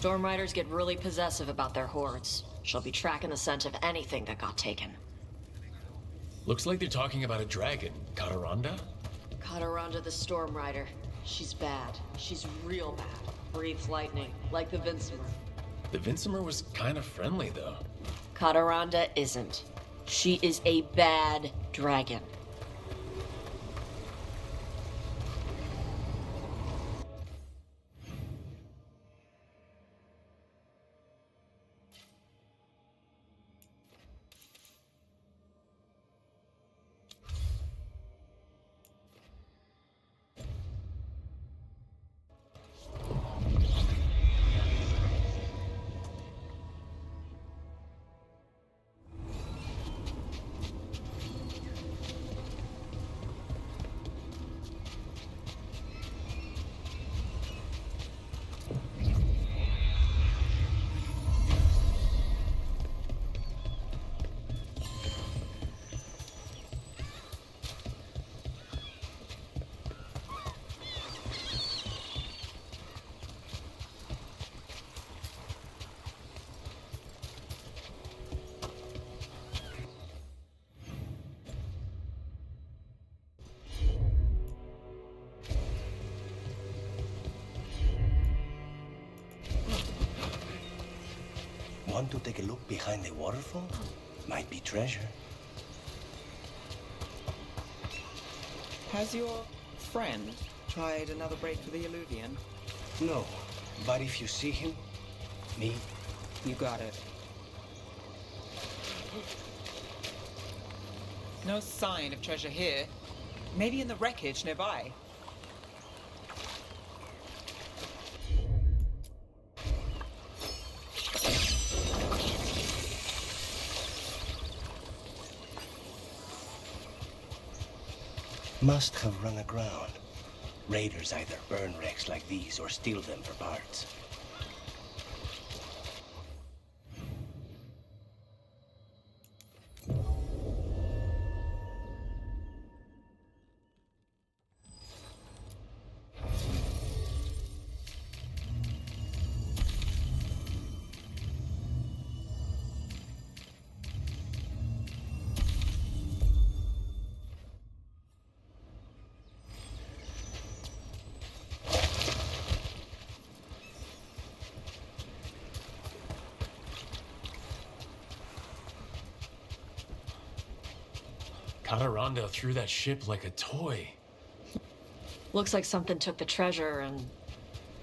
Storm Riders get really possessive about their hordes. She'll be tracking the scent of anything that got taken. Looks like they're talking about a dragon. Cataranda? Cataranda the Storm Rider. She's bad. She's real bad. Breathes lightning, like the Vincimer. The Vincimer was kind of friendly, though. Cataranda isn't. She is a bad dragon. Want to take a look behind the waterfall? Might be treasure. Has your friend tried another break for the Illuvian? No, but if you see him, me. You got it. No sign of treasure here. Maybe in the wreckage nearby. Must have run aground. Raiders either burn wrecks like these or steal them for parts. Cataranda threw that ship like a toy. Looks like something took the treasure and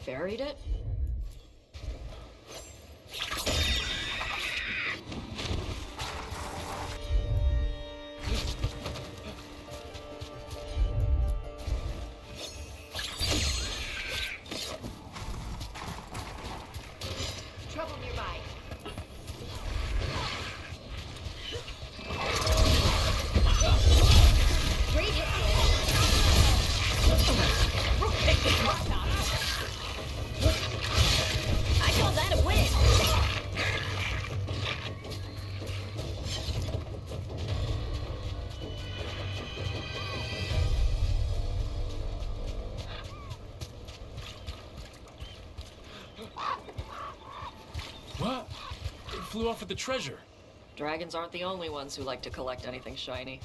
buried it. Trouble nearby. I call that a win. What? It flew off with the treasure. Dragons aren't the only ones who like to collect anything shiny.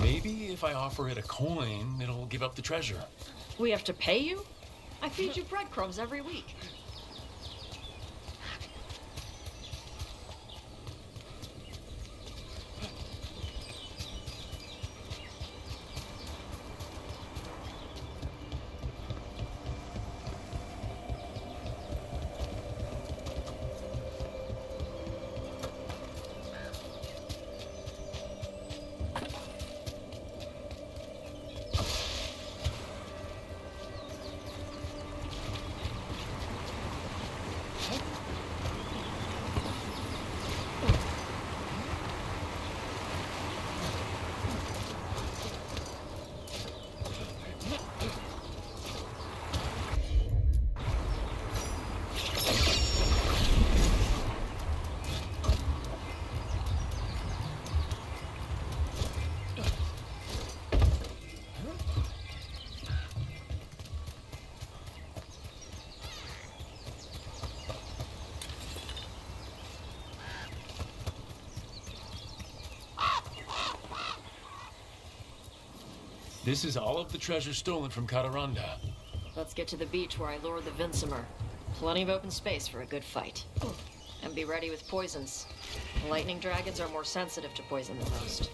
Maybe if I offer it a coin, it'll give up the treasure. We have to pay you? I feed you breadcrumbs every week. This is all of the treasure stolen from Cataranda. Let's get to the beach where I lured the Vincimer. Plenty of open space for a good fight. And be ready with poisons. Lightning dragons are more sensitive to poison than most.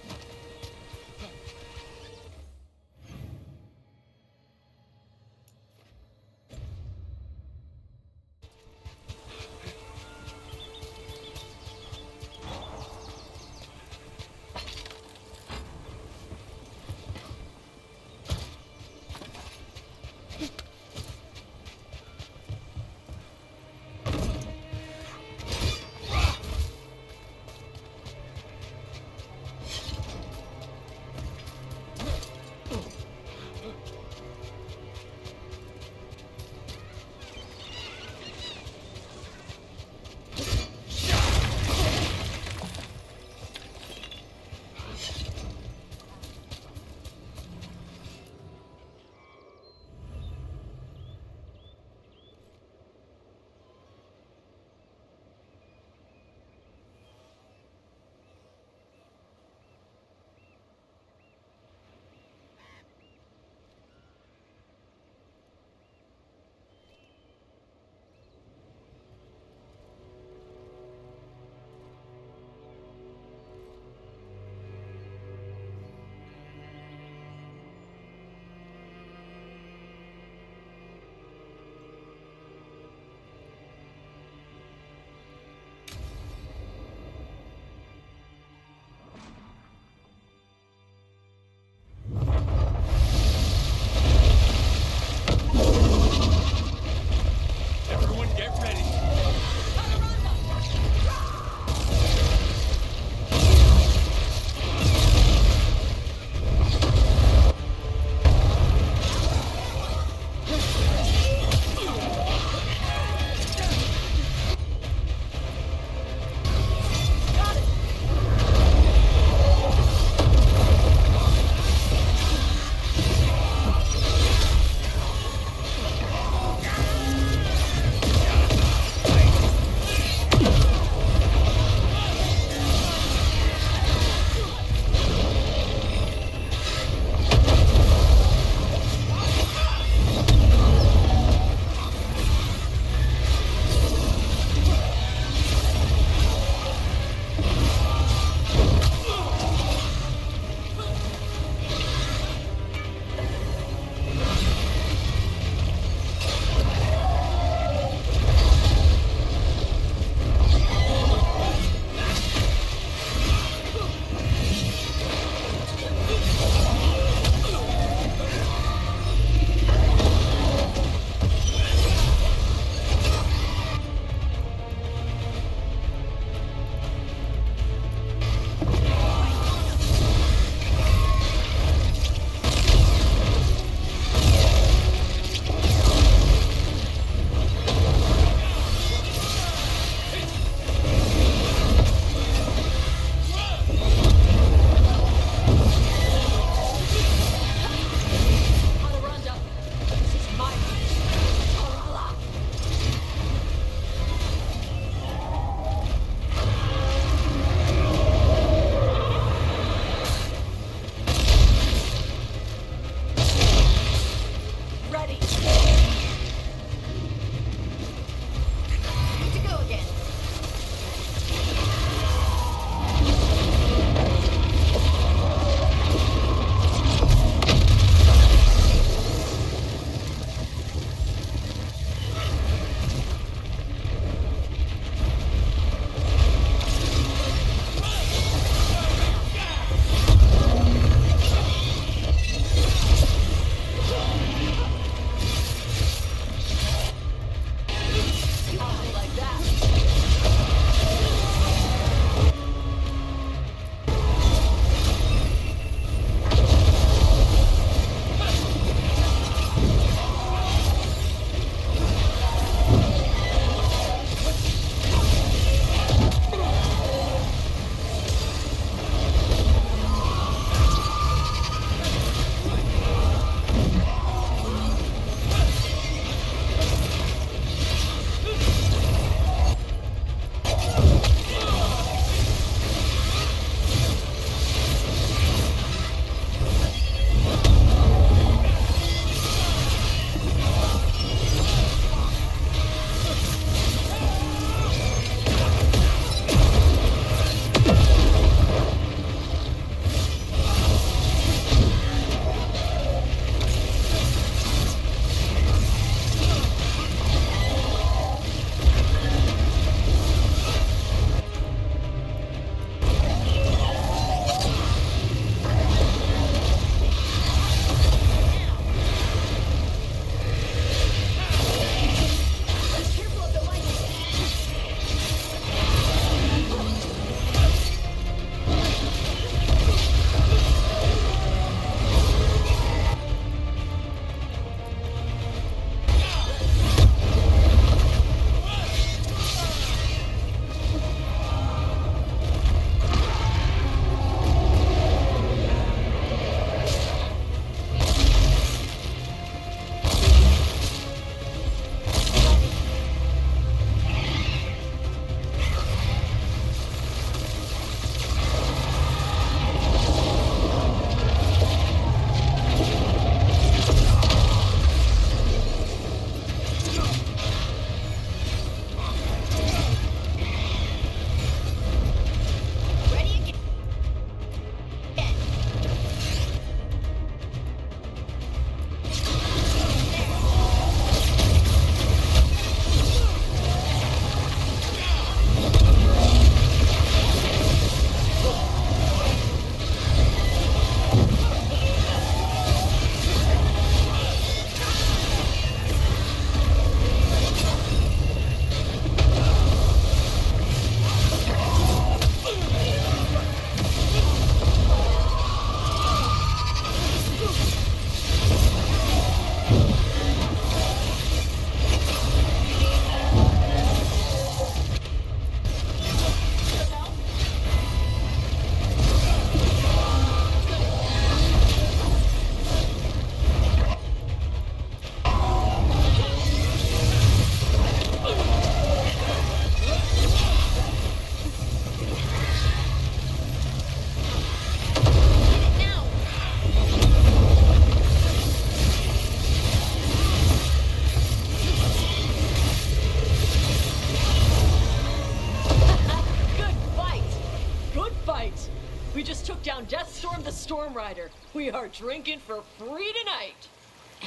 Storm Rider. We are drinking for free tonight.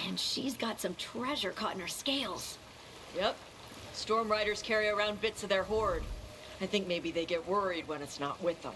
And she's got some treasure caught in her scales. Yep. Storm Riders carry around bits of their hoard. I think maybe they get worried when it's not with them.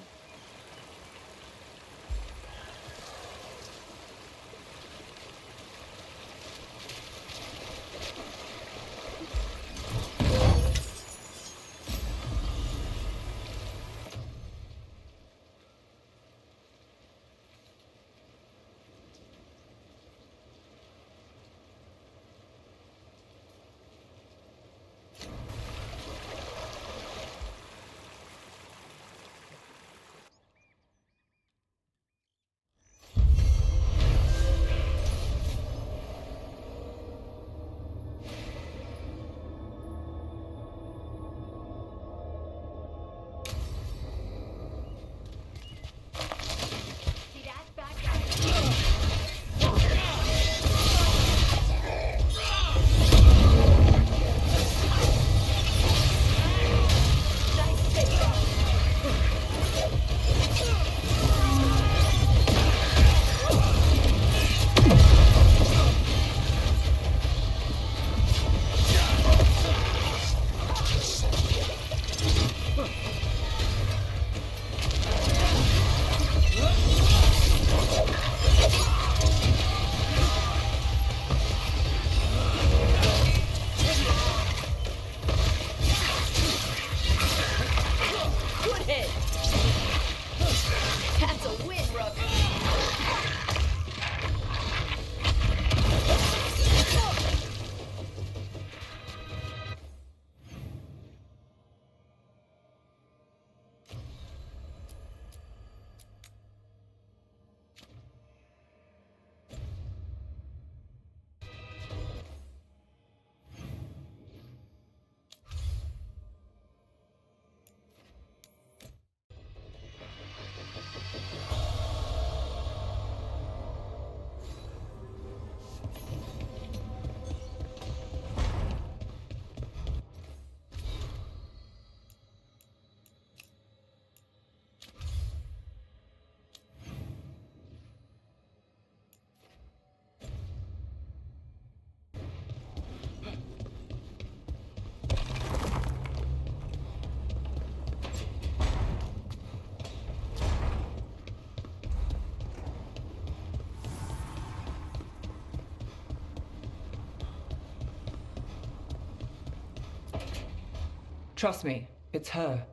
Trust me, it's her.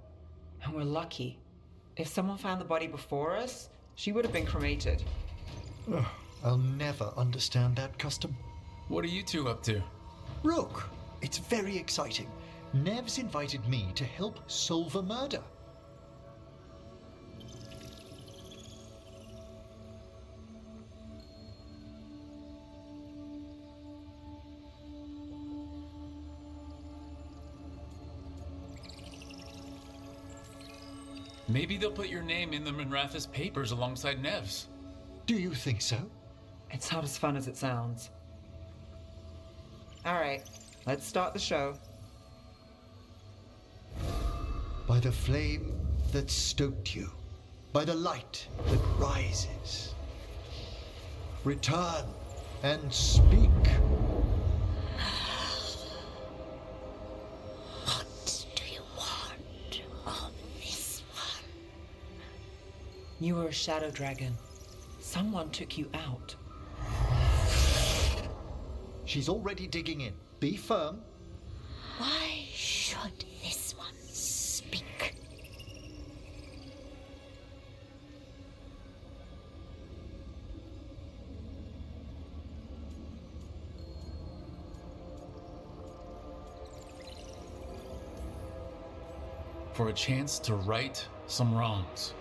And we're lucky. If someone found the body before us, she would have been cremated. Ugh, I'll never understand that custom. What are you two up to? Look, it's very exciting. Nev's invited me to help solve a murder. Maybe they'll put your name in the Minrathous papers alongside Nev's. Do you think so? It's not as fun as it sounds. All right, let's start the show. By the flame that stoked you, by the light that rises. Return and speak. What do you want of this one? You were a shadow dragon. Someone took you out. She's already digging in. Be firm. Why should this one speak? For a chance to right some wrongs.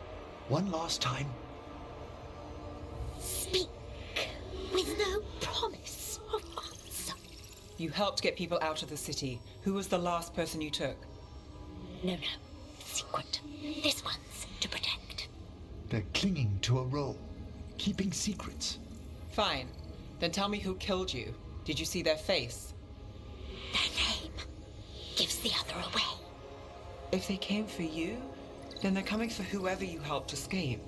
One last time. Speak with no promise of answer. You helped get people out of the city. Who was the last person you took? No. Secret. This one's to protect. They're clinging to a role, keeping secrets. Fine. Then tell me who killed you. Did you see their face? Their name gives the other away. If they came for you, then they're coming for whoever you helped escape.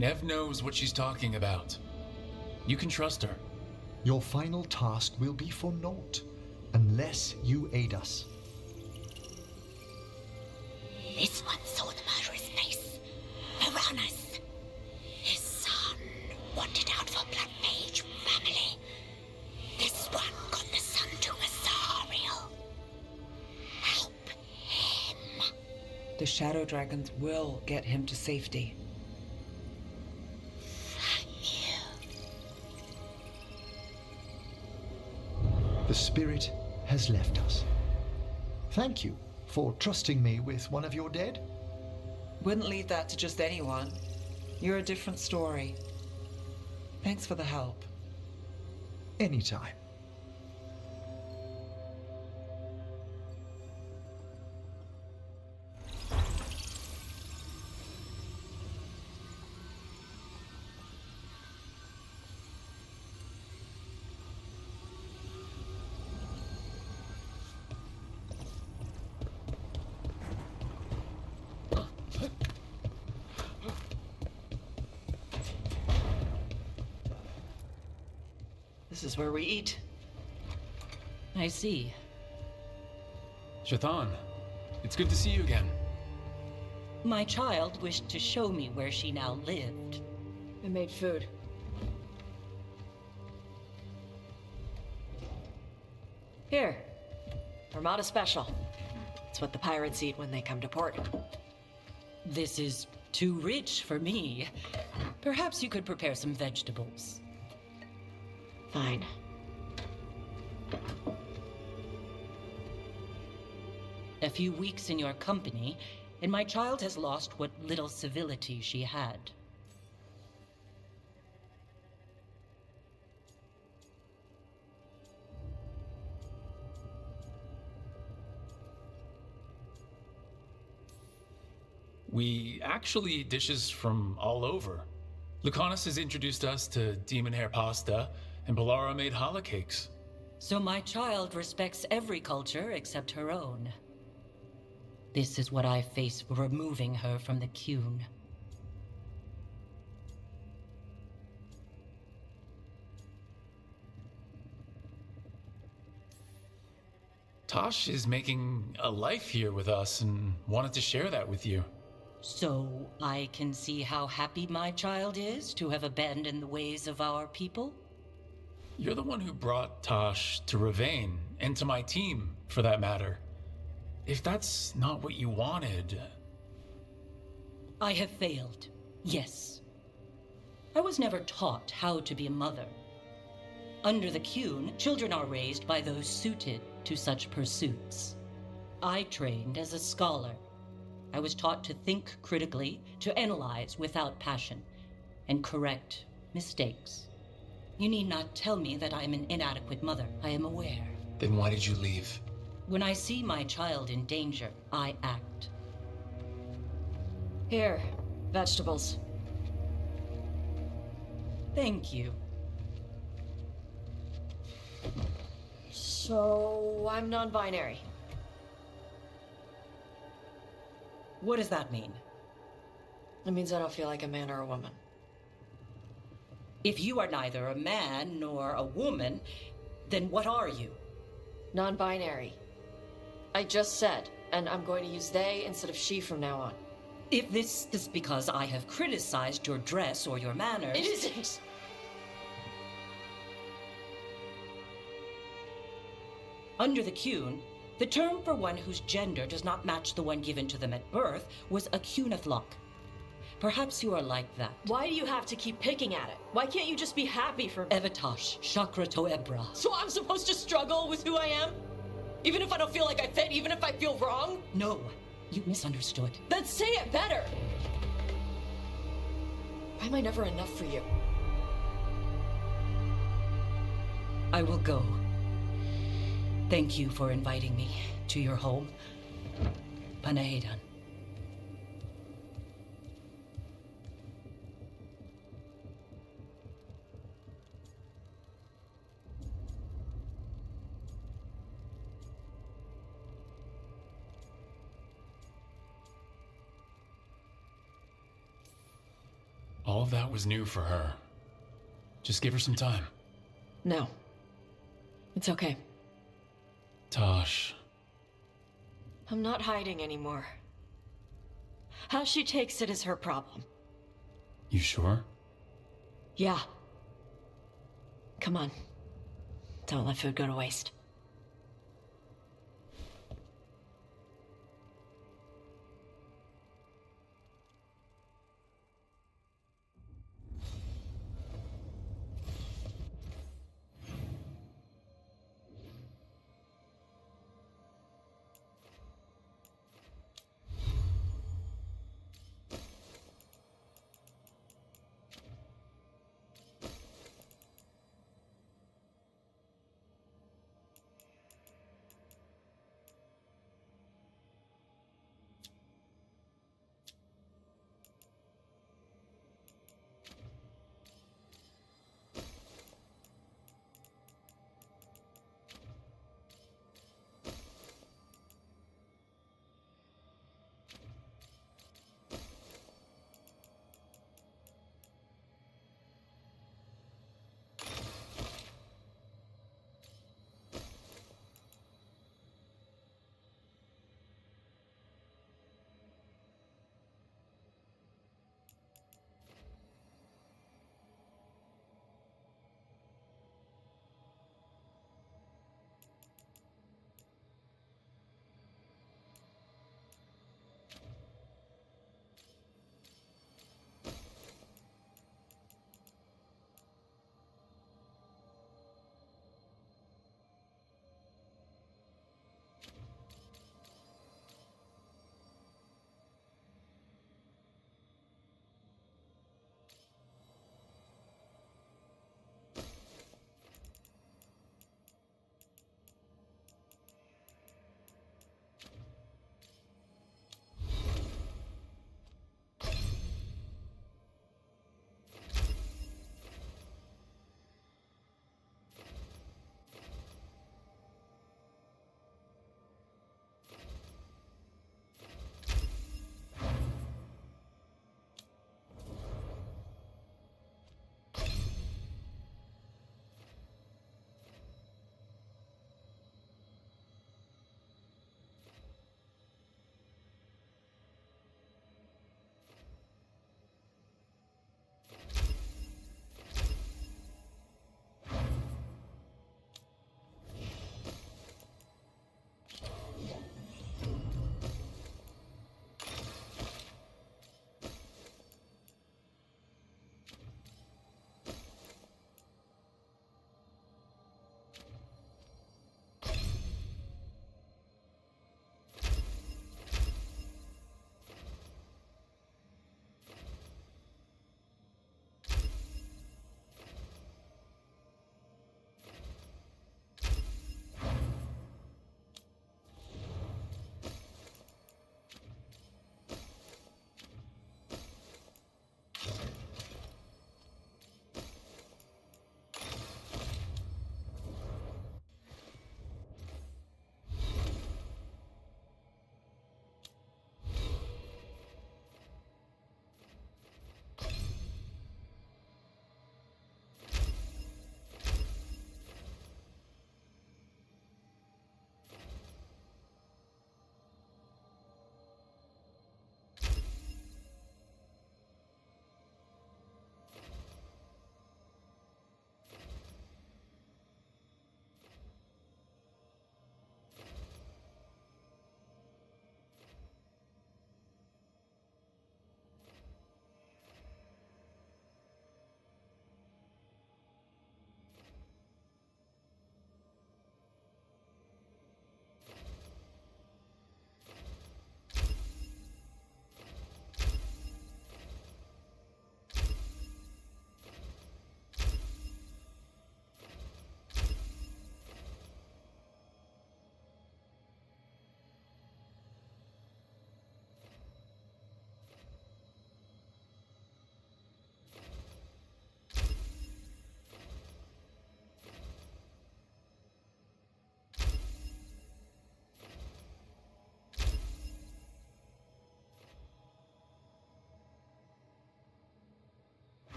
Nev knows what she's talking about. You can trust her. Your final task will be for naught, unless you aid us. This one saw the murderer's face. Uranus. His son wanted out for blood mage family. This one got the son to Asariel. Help him. The Shadow Dragons will get him to safety. Thank you. The spirit has left us. Thank you for trusting me with one of your dead. Wouldn't leave that to just anyone. You're a different story. Thanks for the help. Anytime. This is where we eat. I see. Shathan, it's good to see you again. My child wished to show me where she now lived. I made food. Here. Armada Special. It's what the pirates eat when they come to port. This is too rich for me. Perhaps you could prepare some vegetables. Fine. A few weeks in your company, and my child has lost what little civility she had. We actually eat dishes from all over. Lucanus has introduced us to demon hair pasta, and Balara made challah cakes. So my child respects every culture except her own. This is what I face for removing her from the Qun. Tosh is making a life here with us and wanted to share that with you. So I can see how happy my child is to have abandoned the ways of our people? You're the one who brought Tosh to Ravain, and to my team, for that matter. If that's not what you wanted... I have failed, yes. I was never taught how to be a mother. Under the Qun, children are raised by those suited to such pursuits. I trained as a scholar. I was taught to think critically, to analyze without passion, and correct mistakes. You need not tell me that I am an inadequate mother. I am aware. Then why did you leave? When I see my child in danger, I act. Here, vegetables. Thank you. So, I'm non-binary. What does that mean? It means I don't feel like a man or a woman. If you are neither a man nor a woman, then what are you? Non-binary. I just said, and I'm going to use they instead of she from now on. If this is because I have criticized your dress or your manners... It isn't! Under the Qun, the term for one whose gender does not match the one given to them at birth was a Qunathlok. Perhaps you are like that. Why do you have to keep picking at it? Why can't you just be happy for me? Evatosh, Chakra Toebra. So I'm supposed to struggle with who I am? Even if I don't feel like I fit, even if I feel wrong? No, you misunderstood. Then say it better! Why am I never enough for you? I will go. Thank you for inviting me to your home. Panahedan. All of that was new for her. Just give her some time. No. It's okay. Tosh. I'm not hiding anymore. How she takes it is her problem. You sure? Yeah. Come on. Don't let food go to waste.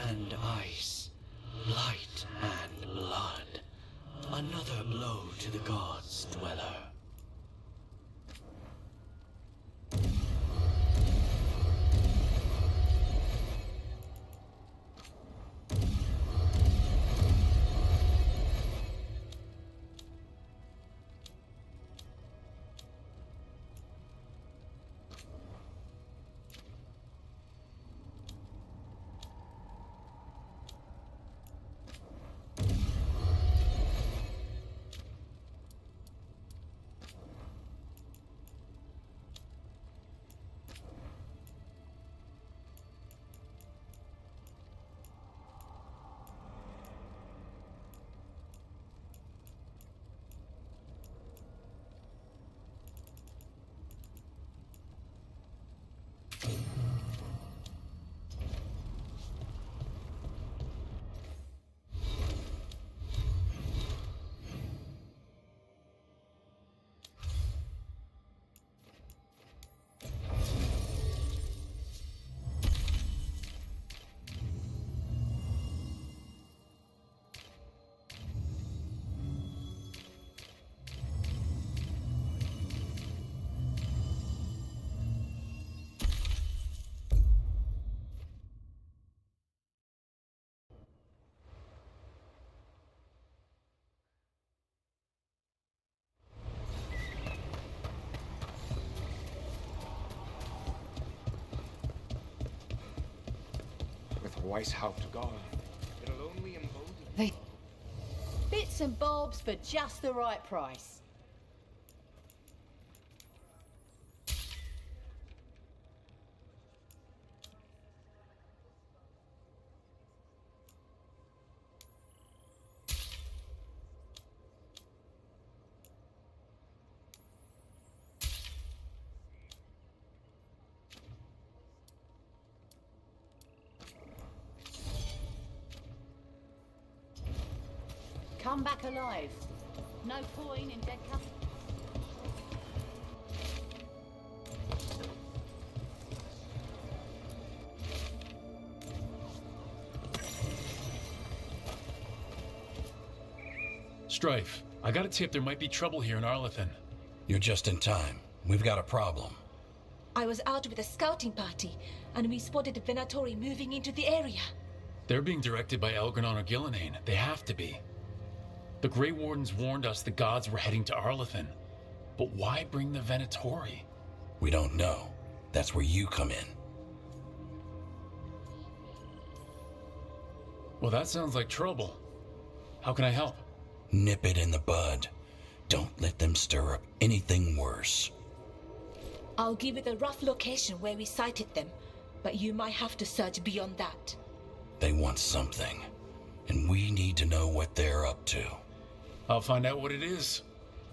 and ice, light and blood. Another blow to the gods' dweller. Weishaupt gone. It'll only embolden. Bits and bobs for just the right price. Come back alive. No point in dead company. Strife, I got a tip there might be trouble here in Arlethan. You're just in time. We've got a problem. I was out with a scouting party, and we spotted the Venatori moving into the area. They're being directed by Elgranon or Gillenane. They have to be. The Grey Wardens warned us the gods were heading to Arlethan. But why bring the Venatori? We don't know. That's where you come in. Well, that sounds like trouble. How can I help? Nip it in the bud. Don't let them stir up anything worse. I'll give you the rough location where we sighted them, but you might have to search beyond that. They want something, and we need to know what they're up to. I'll find out what it is.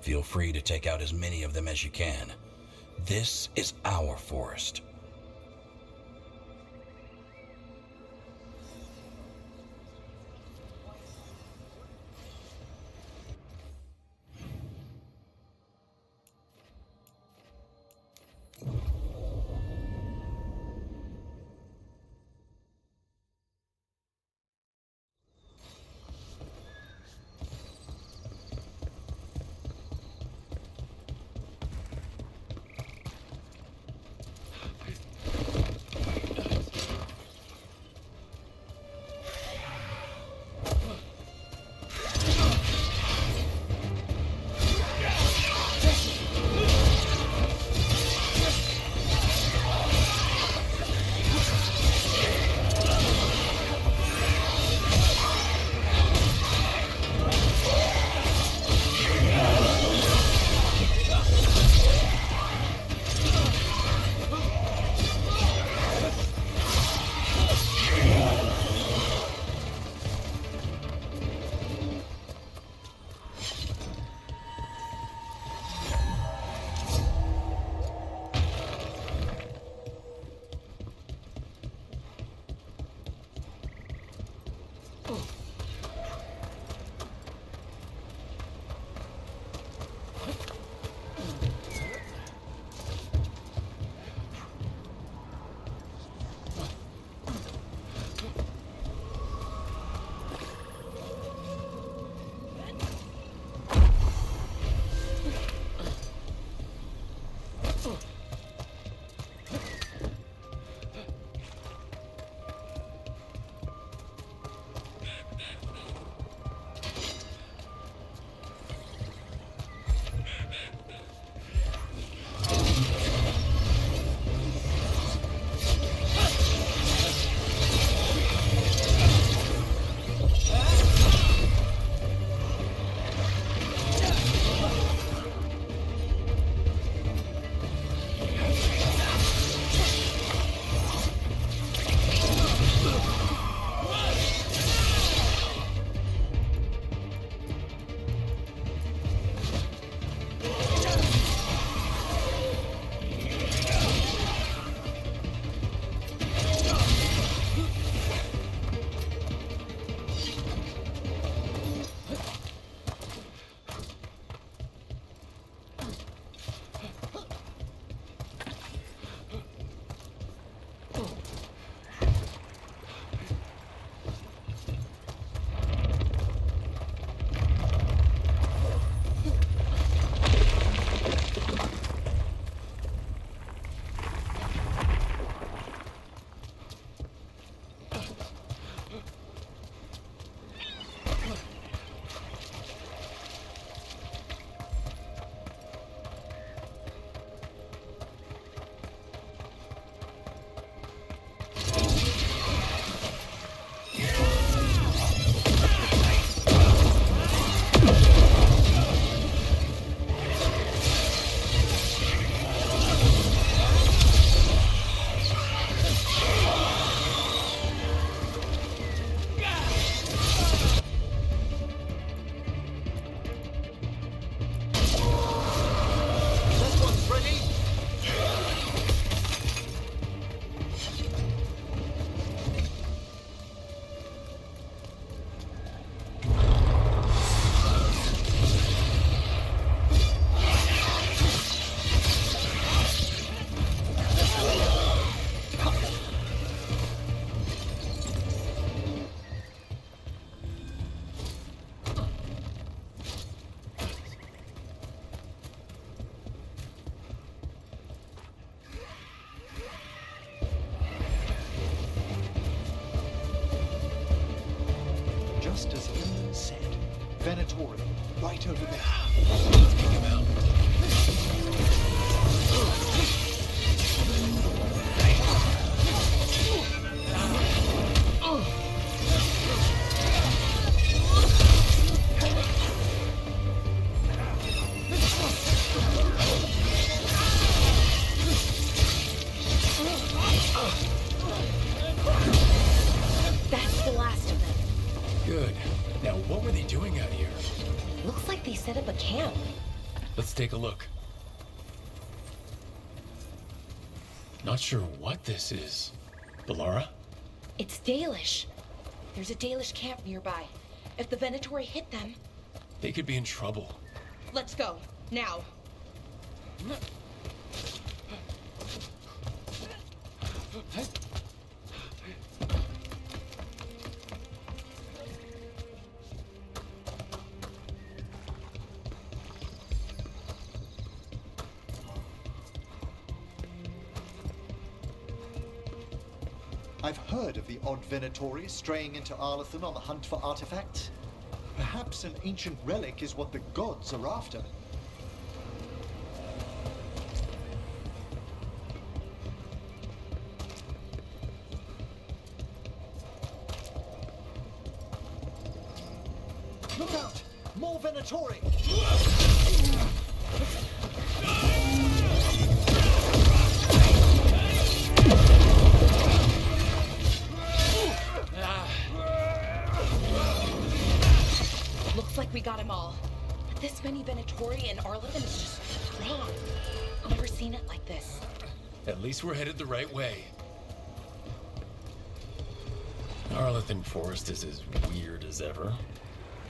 Feel free to take out as many of them as you can. This is our forest. just as Epler said. Venatori, right over there. Let's kick him out. That's the last of them. Good. Now, what were they doing out here? Looks like they set up a camp. Let's take a look. Not sure what this is. Bellara? It's Dalish. There's a Dalish camp nearby. If the Venatori hit them... They could be in trouble. Let's go. Now. I've heard of the odd Venatori straying into Arlathan on the hunt for artifacts. Perhaps an ancient relic is what the gods are after. Look out! More Venatori! Looks like we got them all. But this many Venatori in Arlathan is just wrong. Never seen it like this. At least we're headed the right way. Arlathan Forest is as weird as ever.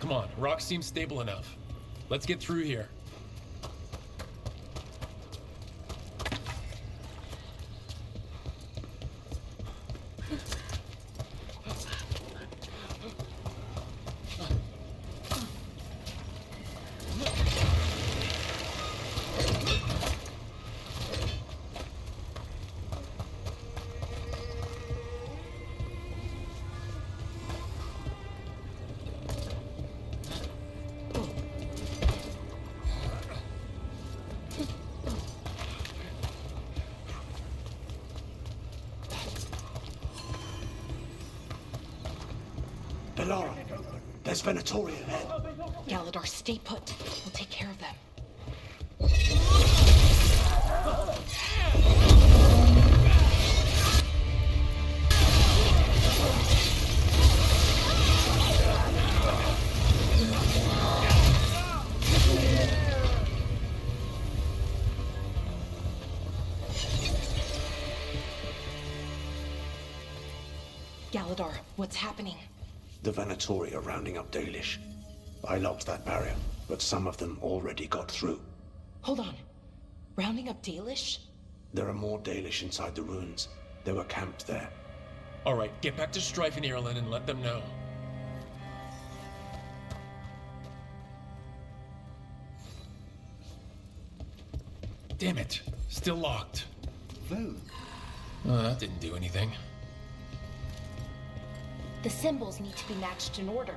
Come on, rock seems stable enough. Let's get through here. Bellara, there's Venatori ahead. Galadar, stay put. We'll take care of them. Galadar, what's happening? The Venatori are rounding up Dalish. I locked that barrier, but some of them already got through. Hold on. Rounding up Dalish? There are more Dalish inside the ruins. They were camped there. All right, get back to Strife and Ireland and let them know. Damn it, still locked. Vogue. That didn't do anything. The symbols need to be matched in order.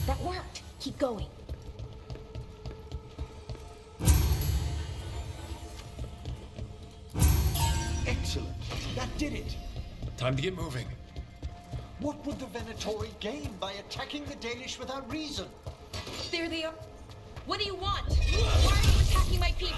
That worked. Keep going. Excellent. That did it. Time to get moving. What would the Venatori gain by attacking the Dalish without reason? There they are. What do you want? Why are you attacking my people?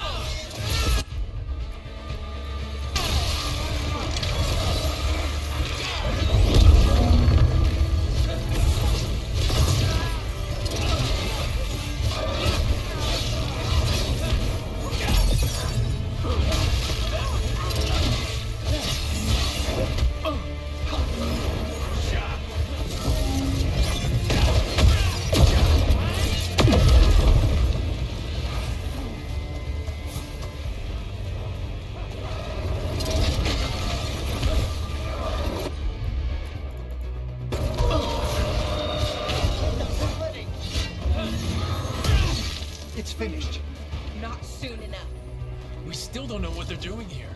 still don't know what they're doing here.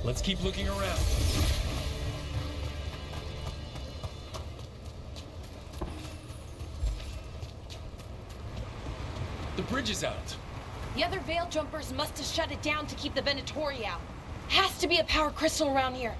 Let's keep looking around. The bridge is out. The other Veil Jumpers must have shut it down to keep the Venatori out. Has to be a power crystal around here.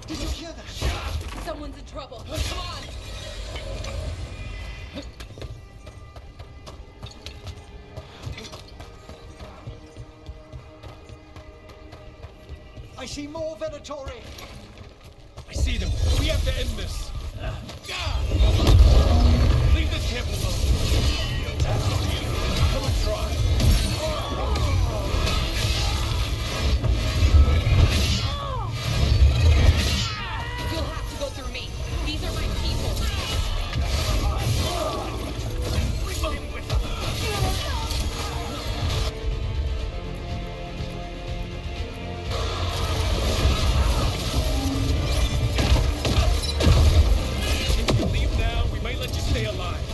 Did you hear that? Someone's in trouble. Come on! I see more Venatori! I see them. We have to end this. Leave this camp alone. Come and try. You'll have to go through me. These are my people. If you leave now, we might let you stay alive.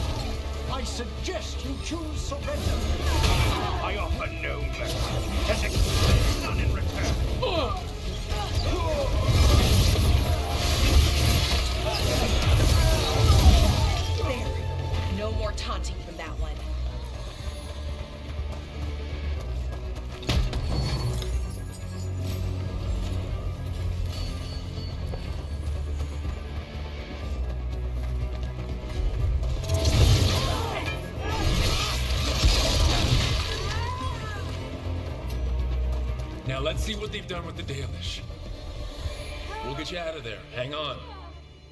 I suggest you choose surrender. I offer no mercy. As expect none in return. There. No more taunting from that one. Now let's see what they've done with the Dalish. We'll get you out of there. Hang on.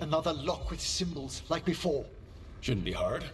Another lock with symbols, like before. Shouldn't be hard.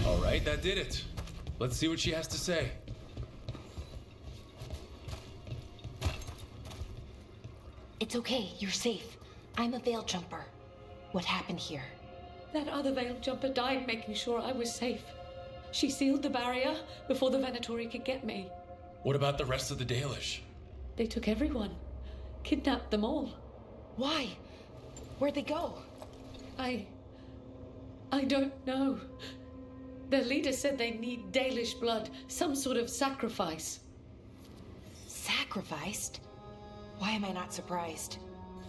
All right, that did it. Let's see what she has to say. It's okay. You're safe. I'm a Veil Jumper. What happened here? That other Veil Jumper died making sure I was safe. She sealed the barrier before the Venatori could get me. What about the rest of the Dalish? They took everyone. Kidnapped them all. Why? Where'd they go? I don't know. Their leader said they need Dalish blood, some sort of sacrifice. Sacrificed? Why am I not surprised?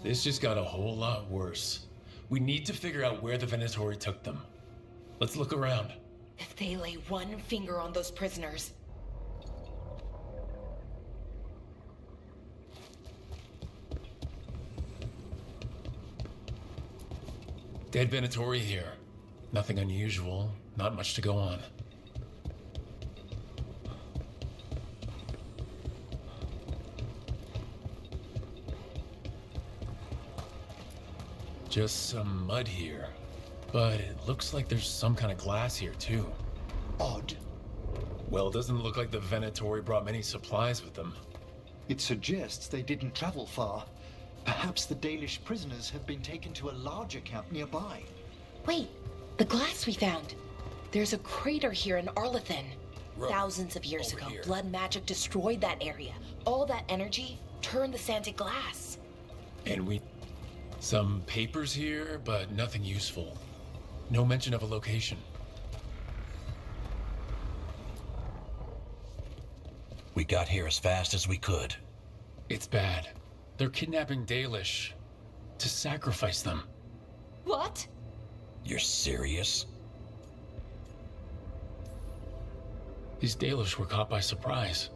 This just got a whole lot worse. We need to figure out where the Venatori took them. Let's look around. If they lay one finger on those prisoners. Dead Venatori here. Nothing unusual, not much to go on. Just some mud here. But it looks like there's some kind of glass here, too. Odd. Well, it doesn't look like the Venatori brought many supplies with them. It suggests they didn't travel far. Perhaps the Dalish prisoners have been taken to a larger camp nearby. Wait, the glass we found. There's a crater here in Arlethan. Rogue, Thousands of years over ago, here. blood magic destroyed that area. All that energy turned the sand to glass. And some papers here, but nothing useful. No mention of a location. We got here as fast as we could. It's bad. They're kidnapping Dalish to sacrifice them. What? You're serious? These Dalish were caught by surprise.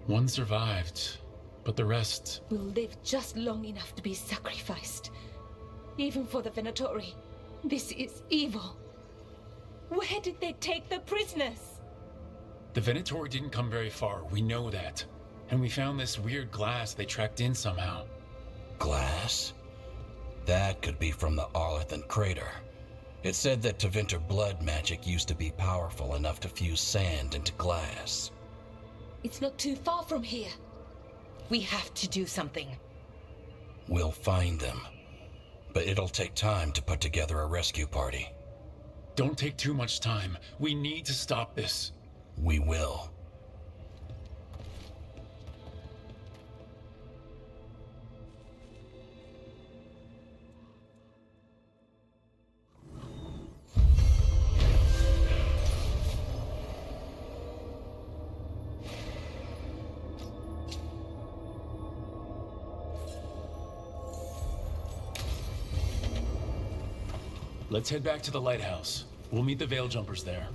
One survived, but the rest... will live just long enough to be sacrificed. Even for the Venatori. This is evil. Where did they take the prisoners? The Venatori didn't come very far, we know that. And we found this weird glass they tracked in somehow. Glass? That could be from the Arlethan crater. It said that Tevinter blood magic used to be powerful enough to fuse sand into glass. It's not too far from here. We have to do something. We'll find them. But it'll take time to put together a rescue party. Don't take too much time. We need to stop this. We will. Let's head back to the lighthouse. We'll meet the Veil Jumpers there.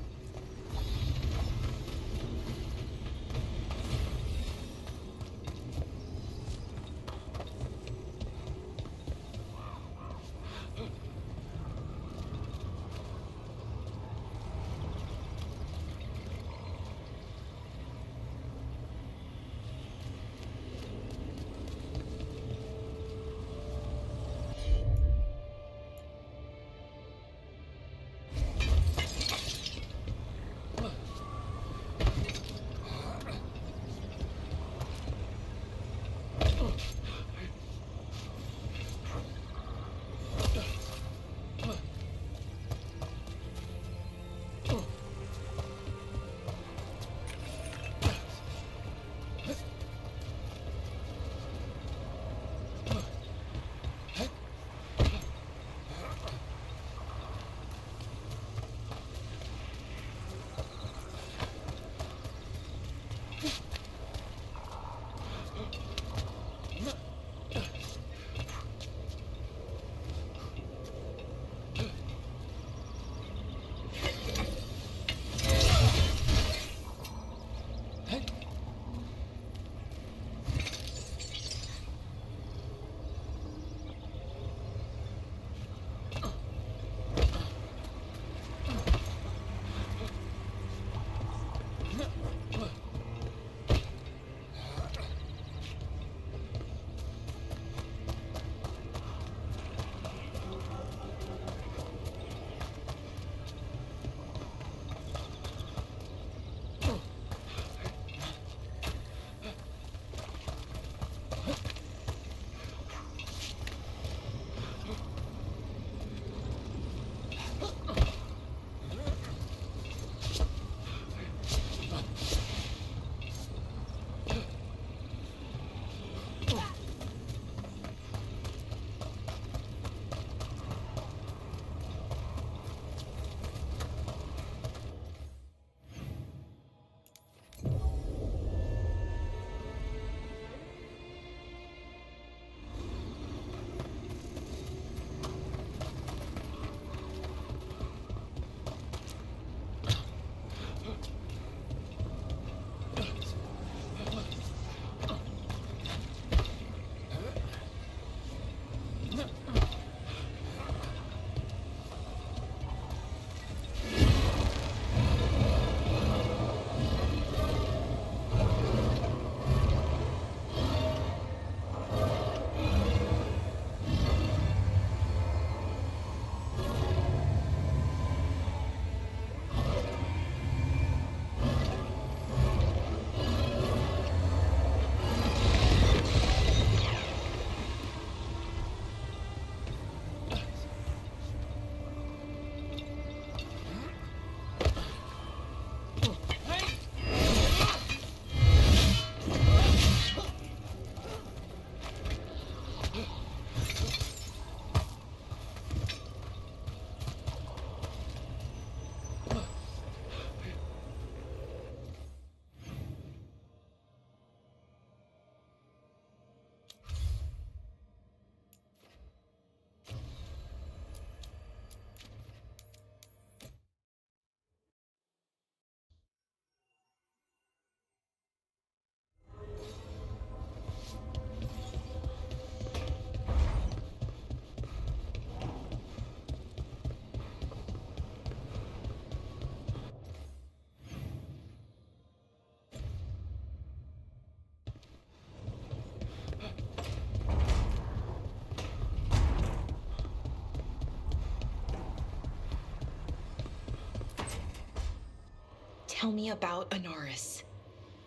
Tell me about Anaris.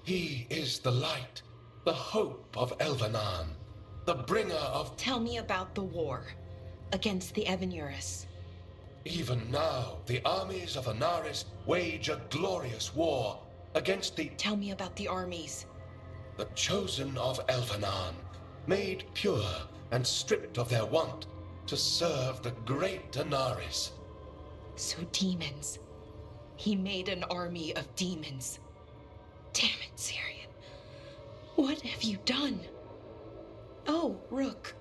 He is the light, the hope of Elvenan, the bringer of... Tell me about the war against the Evenuris. Even now, the armies of Anaris wage a glorious war against the... Tell me about the armies. The chosen of Elvenan, made pure and stripped of their want to serve the great Anaris. So demons. He made an army of demons. Damn it, Syrian. What have you done? Oh, Rook.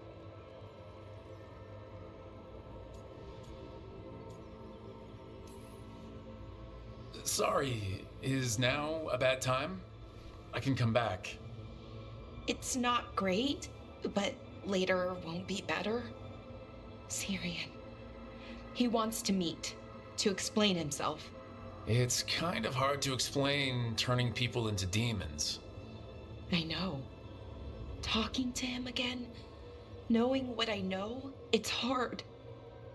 Sorry, is now a bad time? I can come back. It's not great, but later won't be better. Syrian. He wants to meet, to explain himself. It's kind of hard to explain turning people into demons. I know. Talking to him again, knowing what I know, it's hard.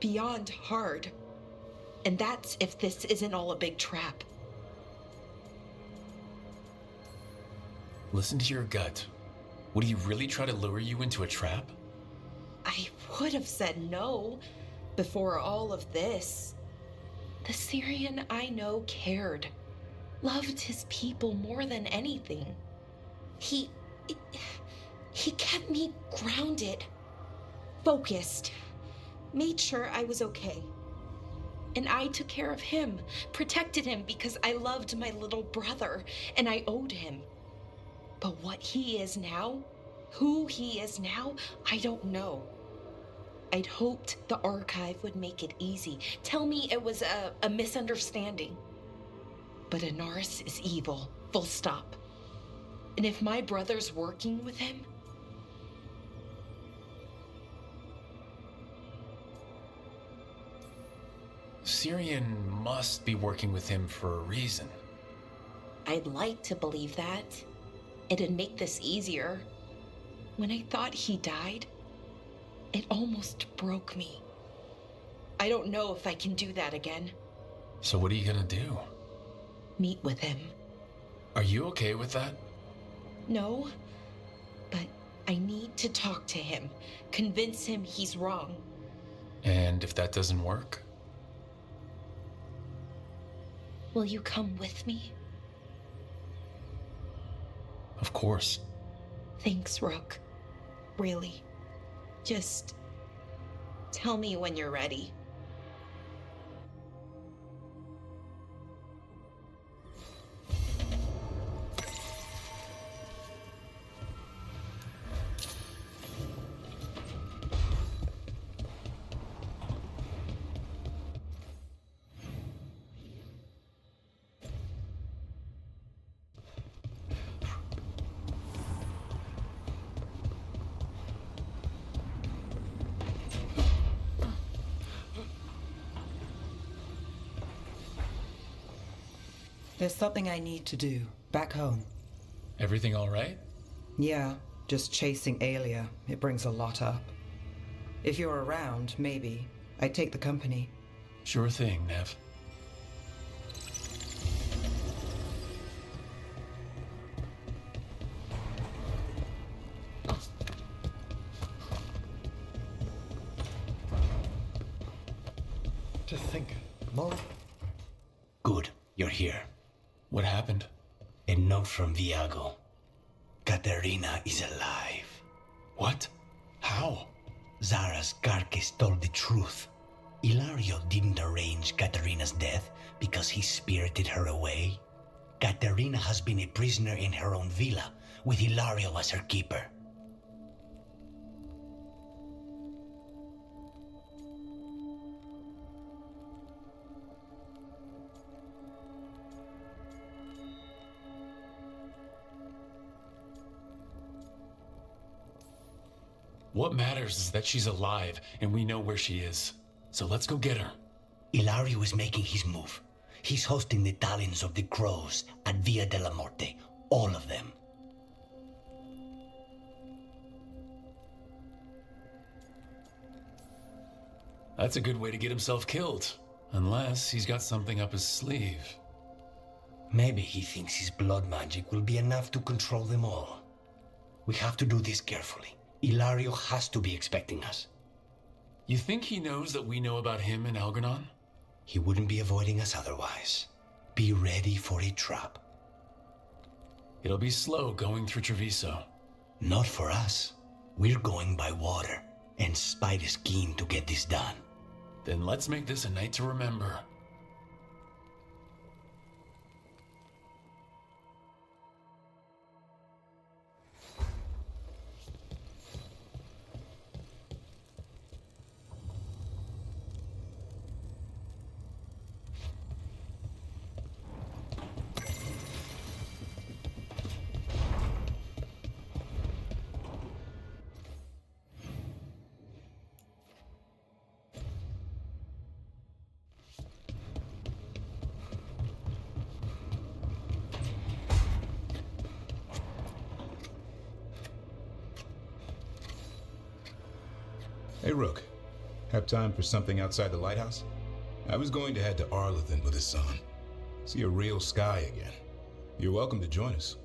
Beyond hard. And that's if this isn't all a big trap. Listen to your gut. Would he really try to lure you into a trap? I would have said no before all of this. The Syrian I know cared, loved his people more than anything. He kept me grounded, focused, made sure I was okay. And I took care of him, protected him because I loved my little brother and I owed him. But what he is now, who he is now, I don't know. I'd hoped the archive would make it easy. Tell me it was a misunderstanding. But Anaris is evil, full stop. And if my brother's working with him... Syrian must be working with him for a reason. I'd like to believe that. It'd make this easier. When I thought he died, it almost broke me. I don't know if I can do that again. So what are you gonna do? Meet with him. Are you okay with that? No, but I need to talk to him, convince him he's wrong. And if that doesn't work? Will you come with me? Of course. Thanks, Rook. Really. Just tell me when you're ready. There's something I need to do, back home. Everything all right? Yeah, just chasing Aelia. It brings a lot up. If you're around, maybe. I'd take the company. Sure thing, Nev. To think, Mora. Good, you're here. What happened? A note from Viago. Katerina is alive. What? How? Zara's carcass told the truth. Ilario didn't arrange Katerina's death because he spirited her away. Katerina has been a prisoner in her own villa, with Ilario as her keeper. What matters is that she's alive and we know where she is. So let's go get her. Ilario is making his move. He's hosting the talons of the crows at Via della Morte. All of them. That's a good way to get himself killed. Unless he's got something up his sleeve. Maybe he thinks his blood magic will be enough to control them all. We have to do this carefully. Ilario has to be expecting us. You think he knows that we know about him and Algernon? He wouldn't be avoiding us otherwise. Be ready for a trap. It'll be slow going through Treviso. Not for us. We're going by water, and Spite is keen to get this done. Then let's make this a night to remember. Hey, Rook. Have time for something outside the lighthouse? I was going to head to Arlithin with the sun. See a real sky again. You're welcome to join us.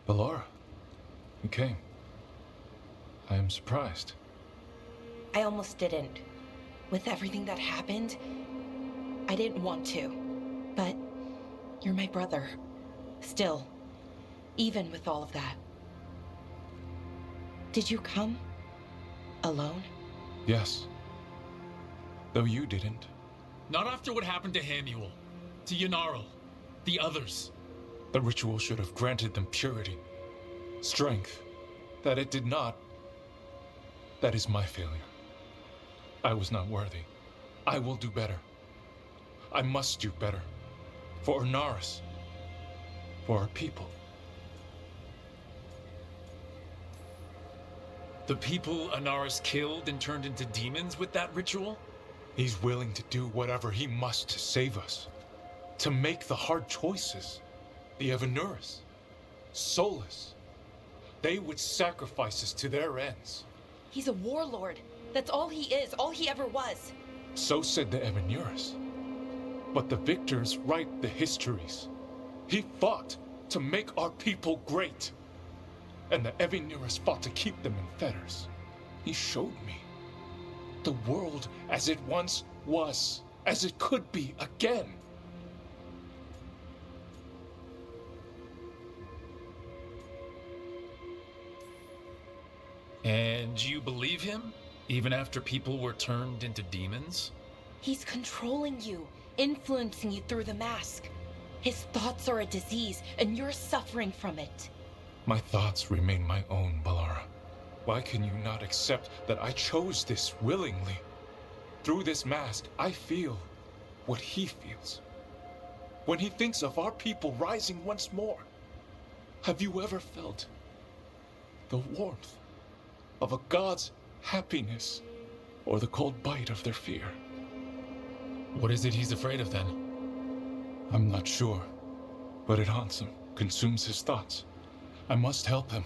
Ballora, you came. I am surprised. I almost didn't. With everything that happened, I didn't want to. But you're my brother. Still, even with all of that. Did you come? Alone? Yes. Though you didn't. Not after what happened to Hamuel, to Ynnarl, the others. The ritual should have granted them purity, strength. That it did not. That is my failure. I was not worthy. I will do better. I must do better. For Ernaris. For our people. The people Ernaris killed and turned into demons with that ritual? He's willing to do whatever he must to save us. To make the hard choices. The Evanuris. Solus. They would sacrifice us to their ends. He's a warlord. That's all he is, all he ever was. So said the Evanuris. But the victors write the histories. He fought to make our people great. And the Evanuris fought to keep them in fetters. He showed me the world as it once was, as it could be again. And you believe him? Even after people were turned into demons? He's controlling you, influencing you through the mask. His thoughts are a disease, and you're suffering from it. My thoughts remain my own, Ballora. Why can you not accept that I chose this willingly? Through this mask, I feel what he feels. When he thinks of our people rising once more, have you ever felt the warmth of a god's happiness or the cold bite of their fear? What is it he's afraid of then? I'm not sure, but it haunts him, consumes his thoughts. I must help him.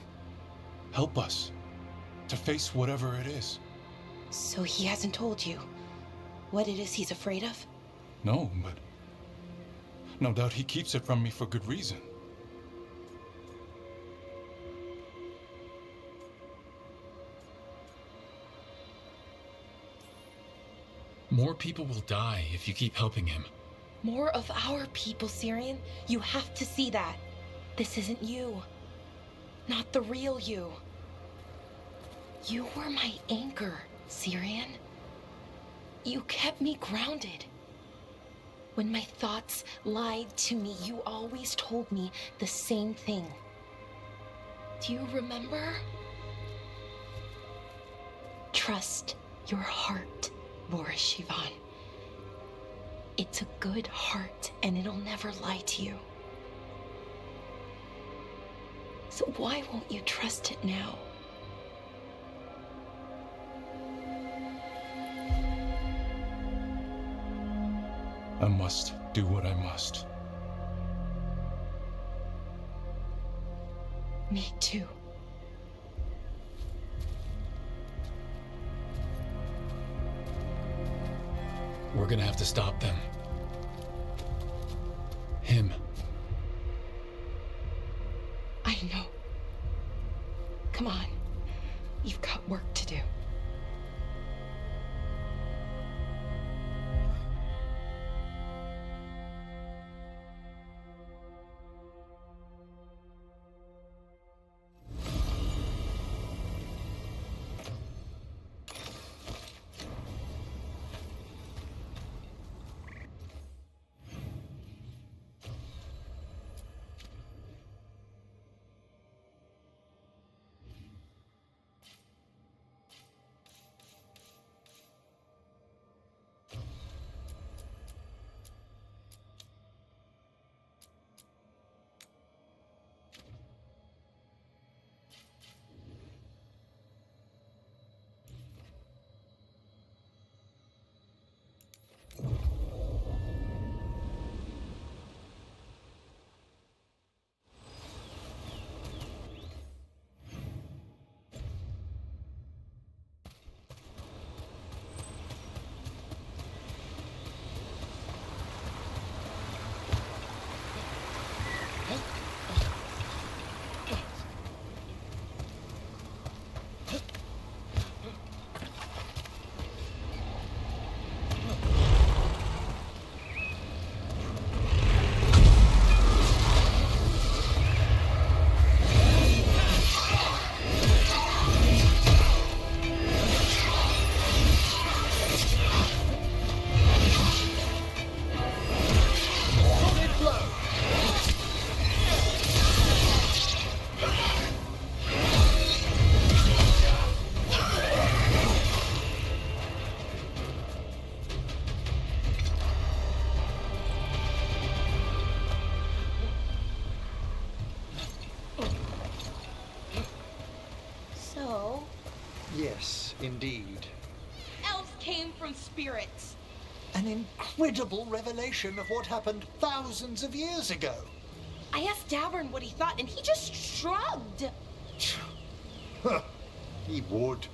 Help us to face whatever it is. So he hasn't told you what it is he's afraid of? No, but no doubt he keeps it from me for good reason. More people will die if you keep helping him. More of our people, Syrian. You have to see that. This isn't you. Not the real you. You were my anchor, Syrian. You kept me grounded. When my thoughts lied to me, you always told me the same thing. Do you remember? Trust your heart, Boris Shivan. It's a good heart, and it'll never lie to you. So why won't you trust it now? I must do what I must. Me too. We're gonna have to stop them. Him. I know. Come on. You've got work to do. Yes, indeed. Elves came from spirits. An incredible revelation of what happened thousands of years ago. I asked Davern what he thought, and he just shrugged. Huh. He would.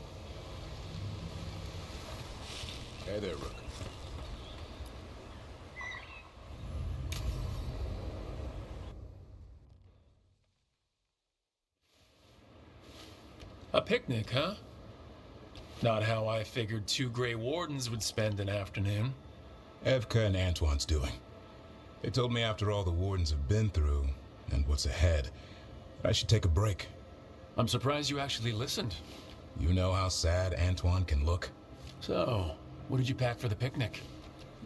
Hey there, Rook. A picnic, huh? Not how I figured two Grey Wardens would spend an afternoon. Evka and Antoine's doing. They told me after all the Wardens have been through, and what's ahead, I should take a break. I'm surprised you actually listened. You know how sad Antoine can look? So, what did you pack for the picnic?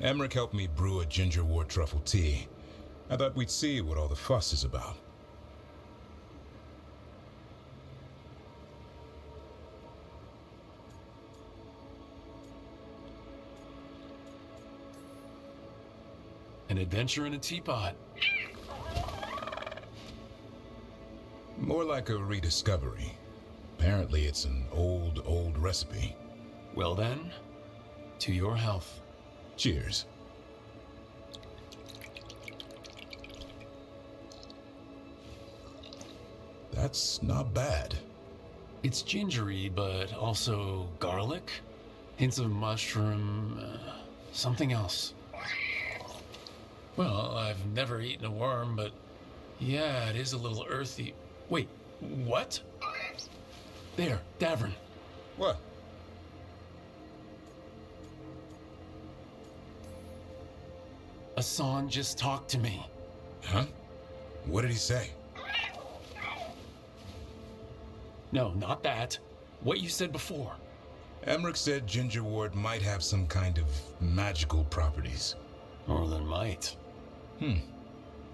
Emmerich helped me brew a ginger wort truffle tea. I thought we'd see what all the fuss is about. An adventure in a teapot. More like a rediscovery. Apparently it's an old recipe. Well then, to your health. Cheers. That's not bad. It's gingery, but also garlic. Hints of mushroom, something else. Well, I've never eaten a worm, but yeah, it is a little earthy. Wait, what? There, Davern. What? Asan just talked to me. Huh? What did he say? No, not that. What you said before. Emmerich said Ginger Ward might have some kind of magical properties. More than might.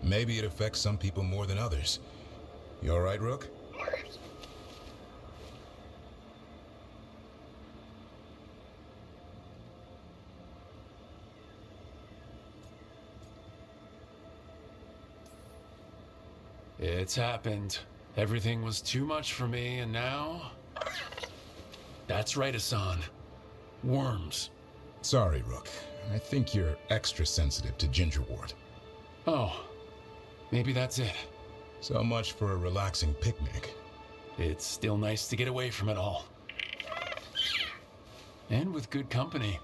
Maybe it affects some people more than others. You all right, Rook? It's happened. Everything was too much for me, and now... That's right, Asan. Worms. Sorry, Rook. I think you're extra sensitive to Ginger Ward. Oh, maybe that's it. So much for a relaxing picnic. It's still nice to get away from it all. And with good company.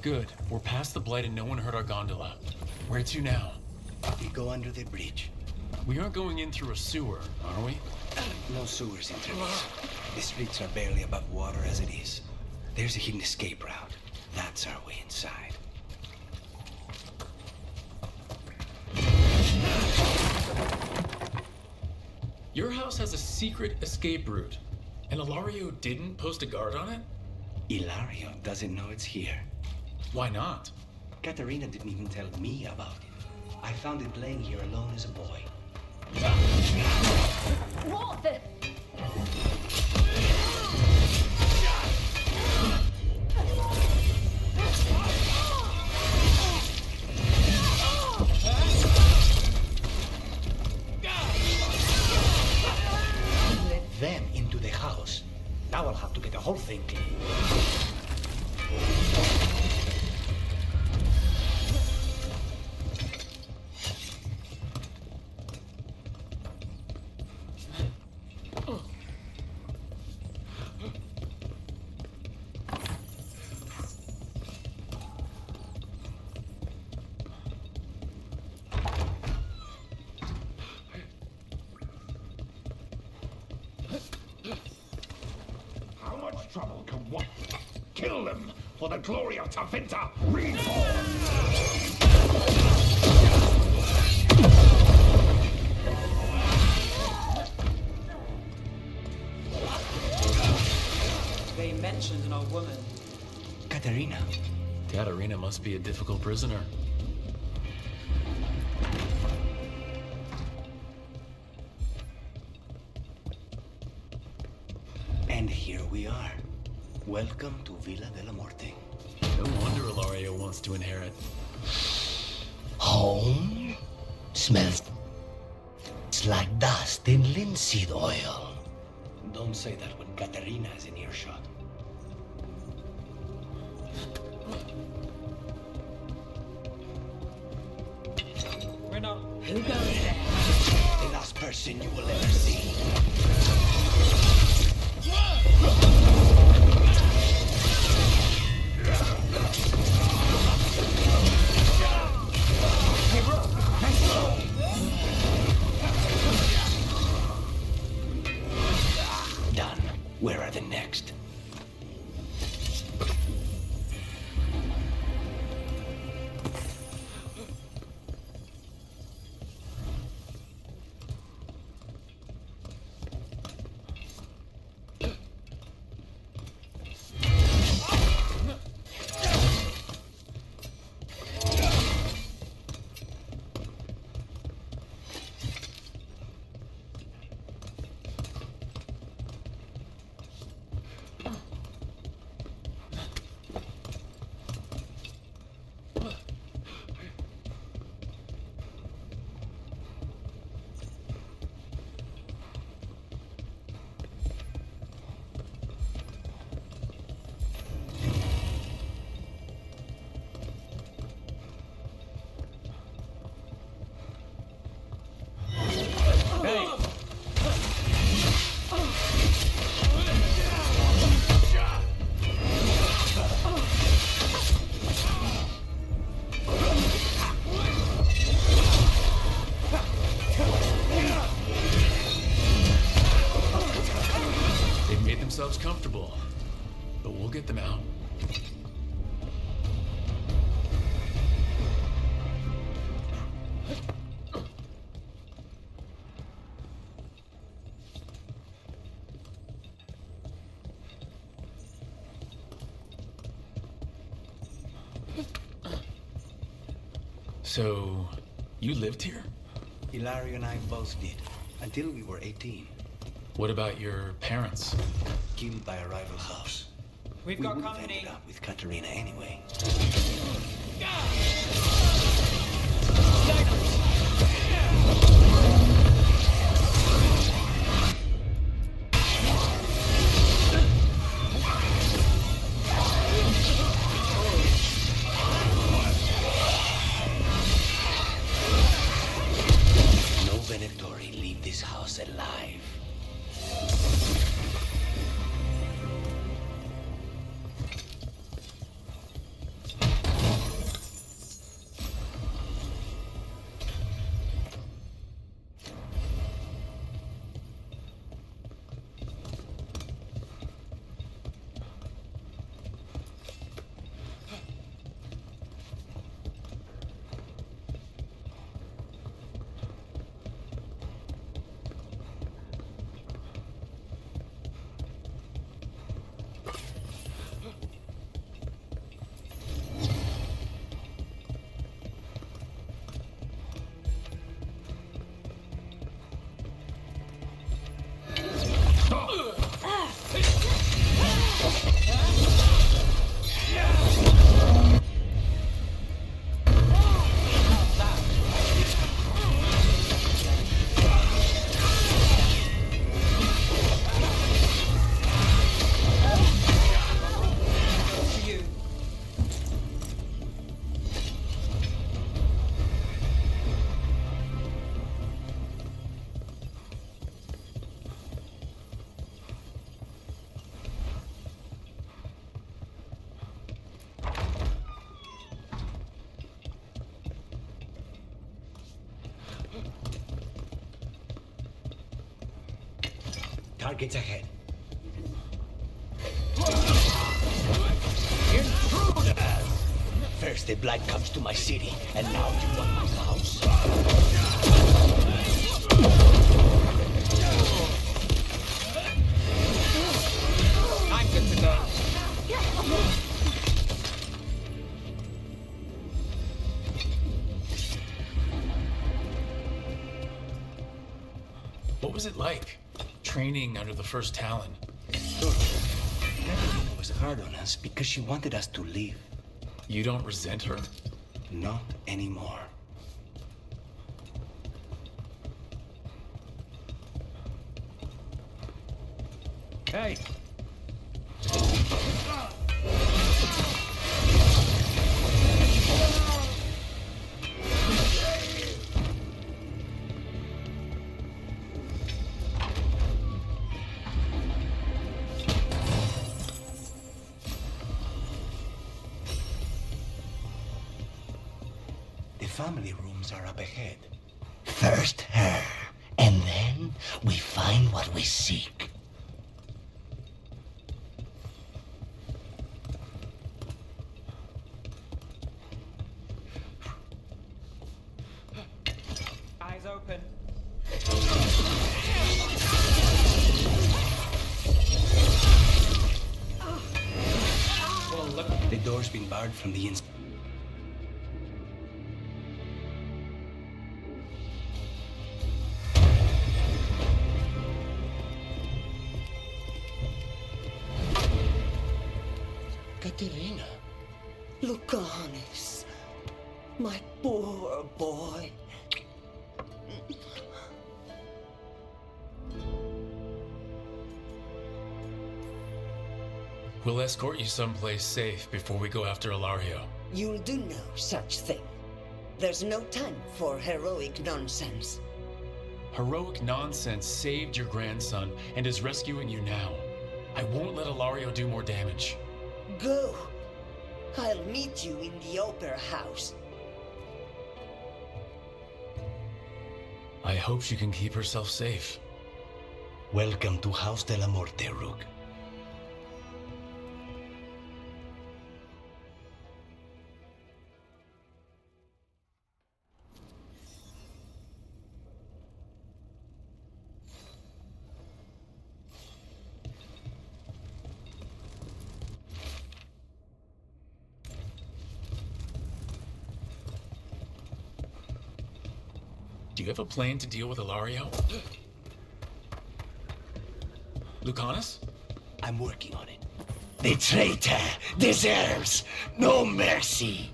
Good. We're past the blight and no one heard our gondola. Where to now? We go under the bridge. We aren't going in through a sewer, are we? No sewers intervene. The streets are barely above water as it is. There's a hidden escape route. That's our way inside. Your house has a secret escape route, and Ilario didn't post a guard on it? Ilario doesn't know it's here. Why not? Katerina didn't even tell me about it. I found it laying here alone as a boy. What the? Let them into the house. Now I'll have to get the whole thing clean. How much trouble can one? Kill them for the glory of Tavinta Reborn! They mentioned an old woman. Katerina. Katerina must be a difficult prisoner. And here we are. Welcome to Villa de la Muerte. No wonder Ilario wants to inherit. Home? Smells like dust in linseed oil. Don't say that when Katerina is in earshot. We're not. Who goes there? The last person you will ever see. Done. ourselves comfortable, but we'll get them out. So, you lived here? Ilario and I both did, until we were 18. What about your parents? Killed by a rival house. We've We got would have company. ended up with Katerina anyway. No Venatori leave this house alive. Targets ahead. Intruders! First the blood comes to my city, and now you want my house? I'm good to go. What was it like, training under the first Talon? Katerina was hard on us because she wanted us to leave. You don't resent her? Not anymore. Hey! The family rooms are up ahead. First her, and then we find what we seek. Eyes open. Well, look. The door's been barred from the inside. Katerina. Lucanus, my poor boy. We'll escort you someplace safe before we go after Ilario. You'll do no such thing. There's no time for heroic nonsense. Heroic nonsense saved your grandson and is rescuing you now. I won't let Ilario do more damage. Go. I'll meet you in the opera house. I hope she can keep herself safe. Welcome to House de la Morte, Rook. you have a plan to deal with Ilario? Lucanus? I'm working on it. The traitor deserves no mercy.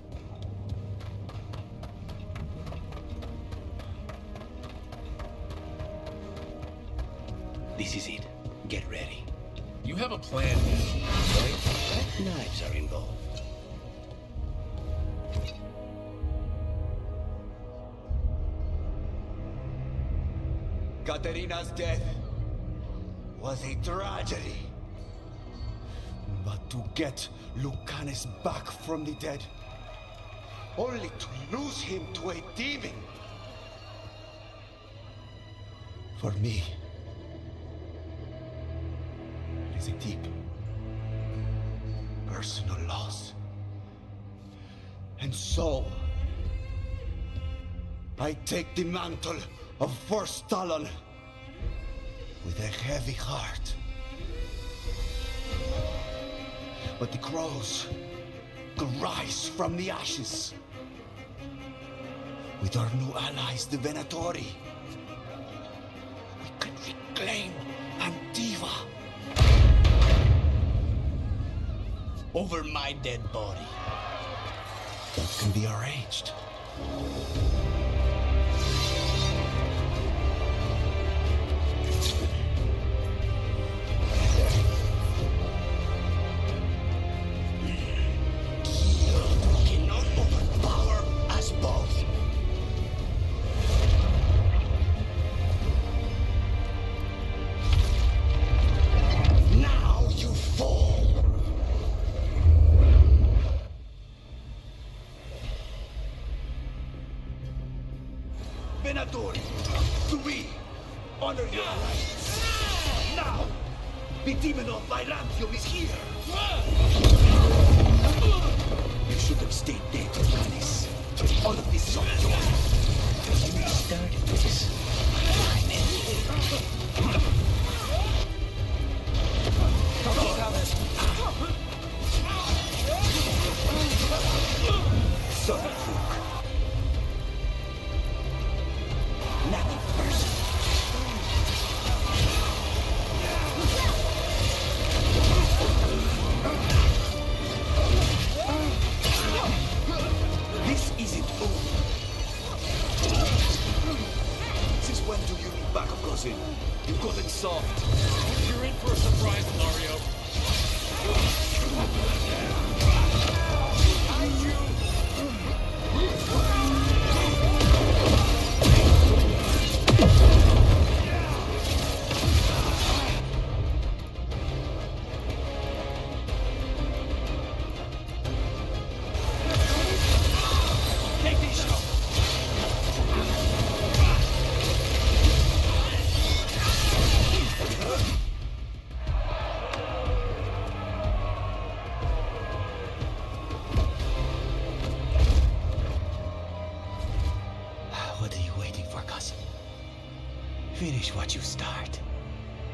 This is it. Get ready. You have a plan, right? Knives are involved. Katerina's death was a tragedy. But to get Lucanus back from the dead, only to lose him to a demon. For me, it is a deep, personal loss. And so, I take the mantle of First Talon with a heavy heart. But the crows could rise from the ashes. With our new allies, the Venatori, we can reclaim Antiva. Over my dead body. That can be arranged. Cannot overpower us both. Now you fall. Venatori, to we honor your rights. Now, the demon of Byzantium is here. You should have stayed dead, Lucanus. All of this is on your own. You started this. Son of Luke. Nothing personal. This isn't over. Since when do you need backup, cousin? You got it soft. You're in for a surprise, Ilario. What are you waiting for, cousin? Finish what you start.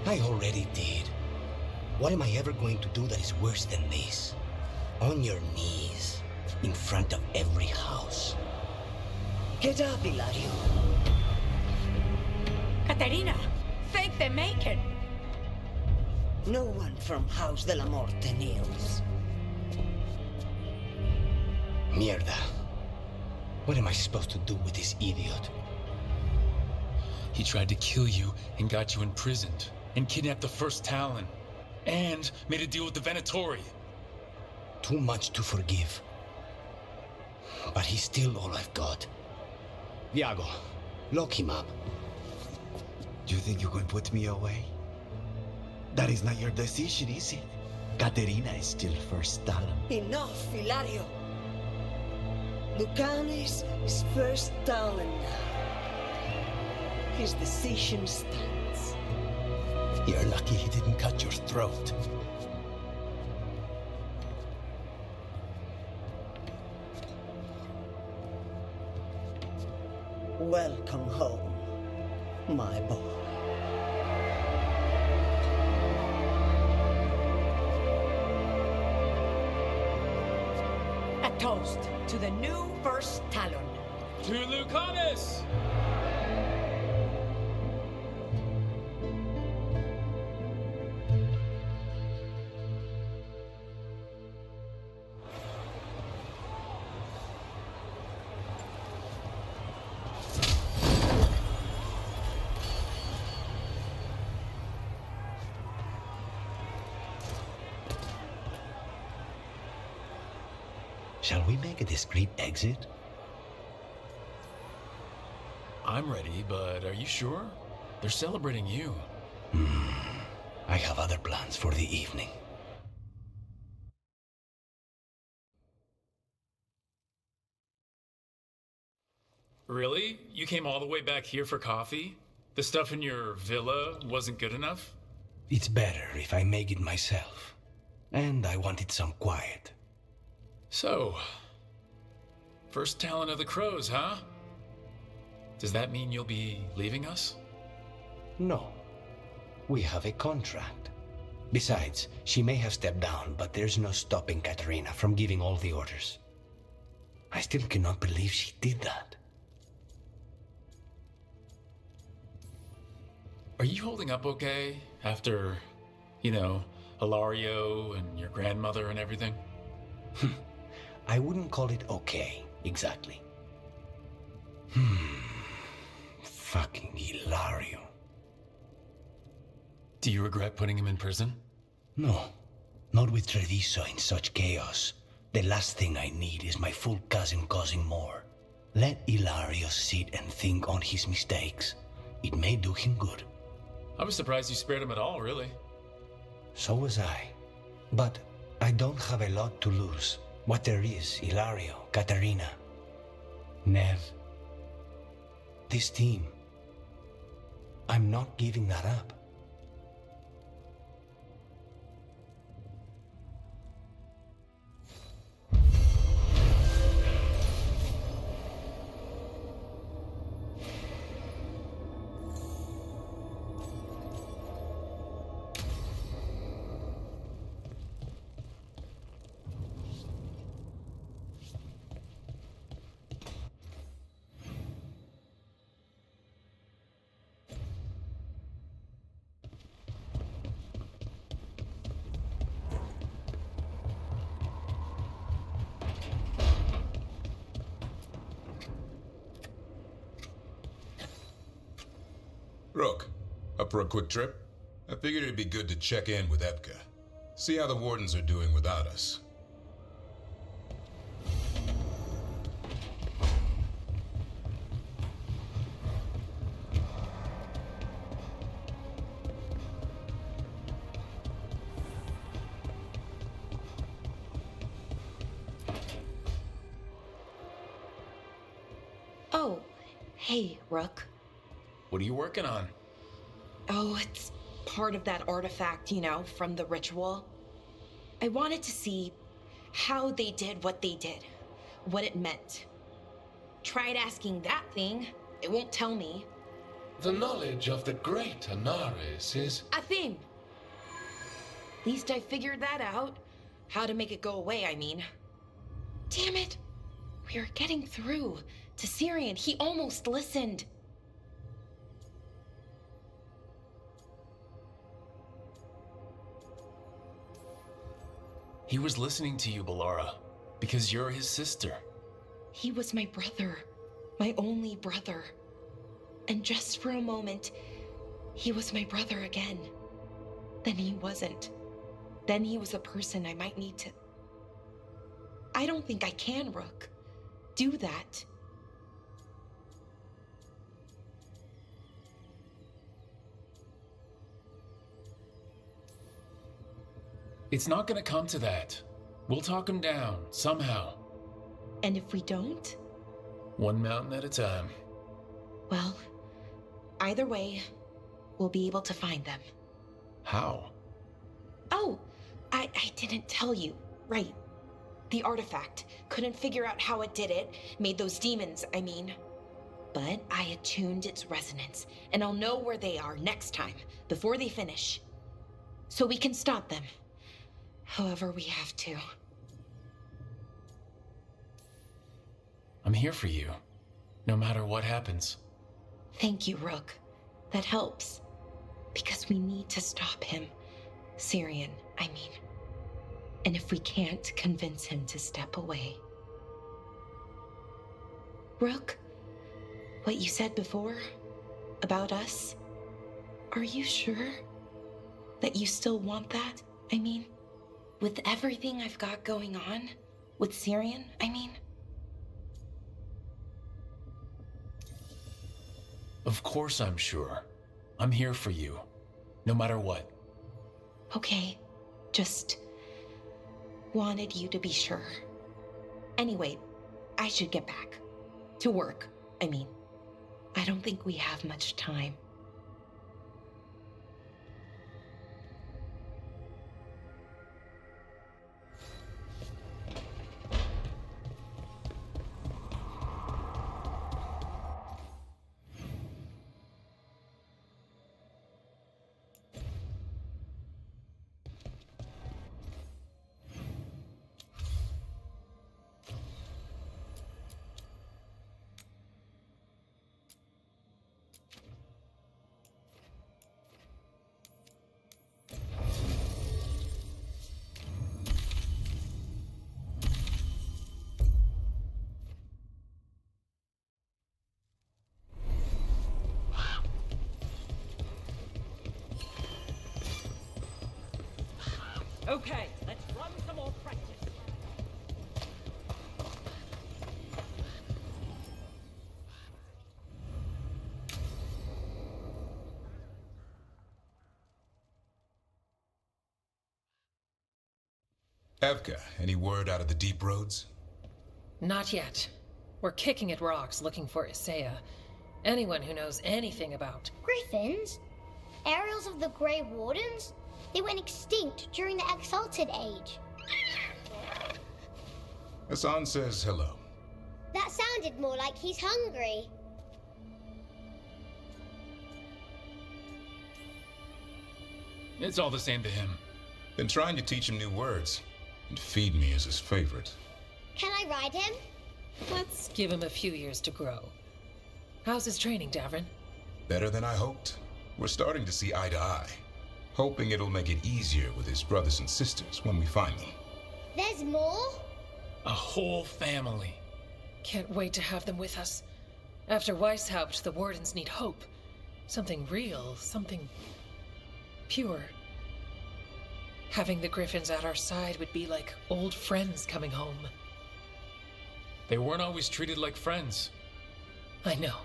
I already did. What am I ever going to do that is worse than this? On your knees, in front of every house. Get up, Ilario. Caterina, thank the Maker. No one from House de la Morte kneels. Mierda. What am I supposed to do with this idiot? He tried to kill you and got you imprisoned, and kidnapped the First Talon, and made a deal with the Venatori. Too much to forgive. But he's still all I've got. Viago, lock him up. You think you can put me away? That is not your decision, is it? Caterina is still First Talon. Enough, Ilario. Lucanus is First Talon now. His decision stands. You're lucky he didn't cut your throat. Welcome home, my boy. A toast to the new First Talon. To Lucanus! Shall we make a discreet exit? I'm ready, but are you sure? They're celebrating you. I have other plans for the evening. Really? You came all the way back here for coffee? The stuff in your villa wasn't good enough? It's better if I make it myself. And I wanted some quiet. So, first talent of the crows, huh? Does that mean you'll be leaving us? No. We have a contract. Besides, she may have stepped down, but there's no stopping Katarina from giving all the orders. I still cannot believe she did that. Are you holding up okay after, Hilario and your grandmother and everything? I wouldn't call it okay, exactly. Fucking Hilario. Do you regret putting him in prison? No, not with Treviso in such chaos. The last thing I need is my full cousin causing more. Let Hilario sit and think on his mistakes. It may do him good. I was surprised you spared him at all, really. So was I. But I don't have a lot to lose. What there is, Hilario, Katarina, Nev, this team. I'm not giving that up. Rook, up for a quick trip? I figured it'd be good to check in with Epka. See how the Wardens are doing without us. Oh, hey, Rook. What are you working on? Oh, it's part of that artifact, from the ritual. I wanted to see how they did what they did, what it meant. Tried asking that thing, it won't tell me. The knowledge of the great Anaris is... A thing! At least I figured that out. How to make it go away, I mean. Damn it! We were getting through to Syrian. He almost listened. He was listening to you, Ballora, because you're his sister. He was my brother, my only brother. And just for a moment, he was my brother again. Then he wasn't. Then he was a person I might need to... I don't think I can, Rook. Do that. It's not gonna come to that. We'll talk him down, somehow. And if we don't? One mountain at a time. Well, either way, we'll be able to find them. How? Oh, I didn't tell you. Right. The artifact. Couldn't figure out how it did it. Made those demons, I mean. But I attuned its resonance, and I'll know where they are next time, before they finish. So we can stop them. However we have to. I'm here for you, no matter what happens. Thank you, Rook. That helps. Because we need to stop him. Syrian, I mean. And if we can't convince him to step away... Rook, what you said before about us, are you sure that you still want that? I mean, with everything I've got going on, With Syrian, I mean? Of course I'm sure. I'm here for you, no matter what. Okay, just wanted you to be sure. Anyway, I should get back. To work, I mean. I don't think we have much time. Okay, let's run some more practice. Evka, any word out of the deep roads? Not yet. We're kicking at rocks looking for Isaiah. Anyone who knows anything about... Griffins? Aerials of the Grey Wardens? They went extinct during the Exalted Age. Hassan says hello. That sounded more like he's hungry. It's all the same to him. Been trying to teach him new words, and feed me is his favorite. Can I ride him? Let's give him a few years to grow. How's his training, Davrin? Better than I hoped. We're starting to see eye to eye. Hoping it'll make it easier with his brothers and sisters when we find them. There's more? A whole family. Can't wait to have them with us. After Weishaupt, the Wardens need hope. Something real, something pure. Having the Griffins at our side would be like old friends coming home. They weren't always treated like friends. I know.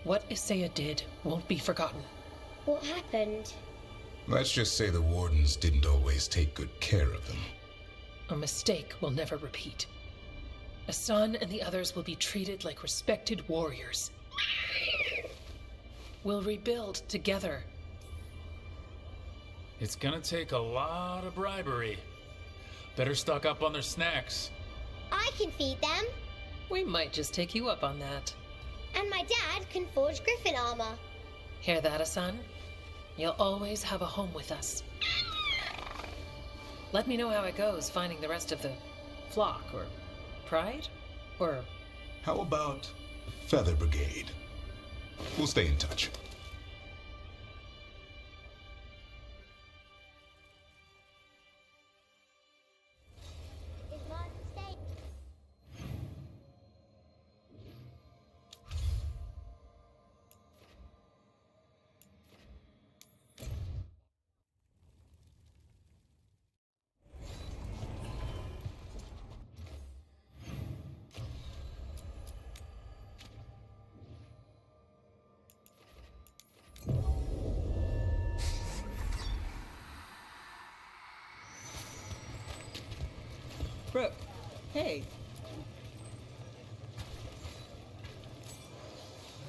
What Isaiah did won't be forgotten. What happened? Let's just say the Wardens didn't always take good care of them. A mistake will never repeat. Hassan and the others will be treated like respected warriors. We'll rebuild together. It's gonna take a lot of bribery. Better stock up on their snacks. I can feed them. We might just take you up on that. And my dad can forge Griffin armor. Hear that, Hassan? You'll always have a home with us. Let me know how it goes finding the rest of the flock, or pride, or... How about Feather Brigade? We'll stay in touch. Is mine staying? Brooke, hey.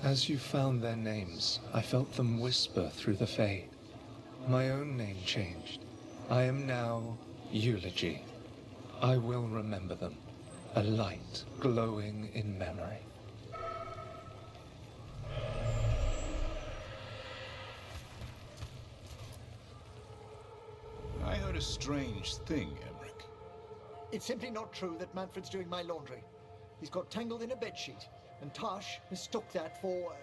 As you found their names, I felt them whisper through the fade. My own name changed. I am now Eulogy. I will remember them. A light glowing in memory. I heard a strange thing, Emmerich. It's simply not true that Manfred's doing my laundry. He's got tangled in a bedsheet, and Tosh mistook that for...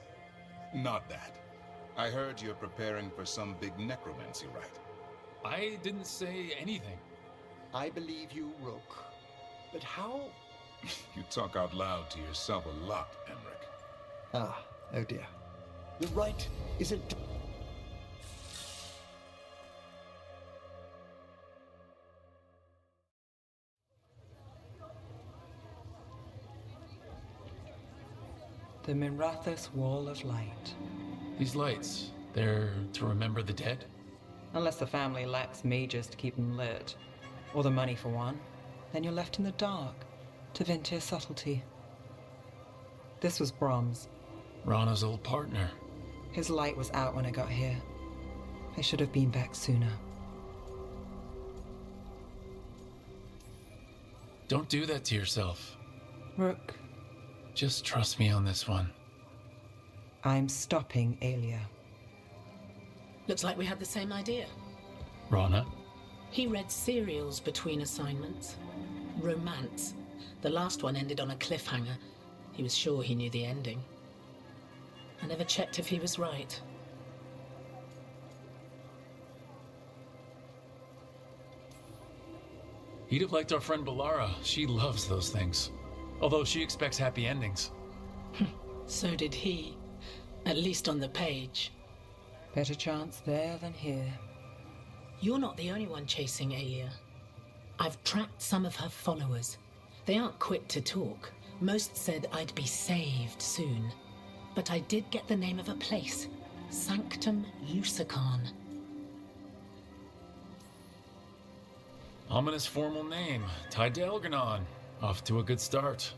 Not that. I heard you're preparing for some big necromancy rite. I didn't say anything. I believe you, Rook. But how... You talk out loud to yourself a lot, Emmerich. Ah, oh dear. The rite isn't... The Minrathous Wall of Light. These lights, they're to remember the dead? Unless the family lacks mages to keep them lit, or the money for one, then you're left in the dark to vent your subtlety. This was Brahms. Rana's old partner. His light was out when I got here. I should have been back sooner. Don't do that to yourself. Rook. Just trust me on this one. I'm stopping Aelia. Looks like we had the same idea. Rana? He read serials between assignments. Romance. The last one ended on a cliffhanger. He was sure he knew the ending. I never checked if he was right. He'd have liked our friend Balara. She loves those things. Although she expects happy endings. So did he. At least on the page. Better chance there than here. You're not the only one chasing Aelia. I've tracked some of her followers. They aren't quick to talk. Most said I'd be saved soon. But I did get the name of a place. Sanctum Lucican. Ominous formal name. Tied to Elganon. Off to a good start.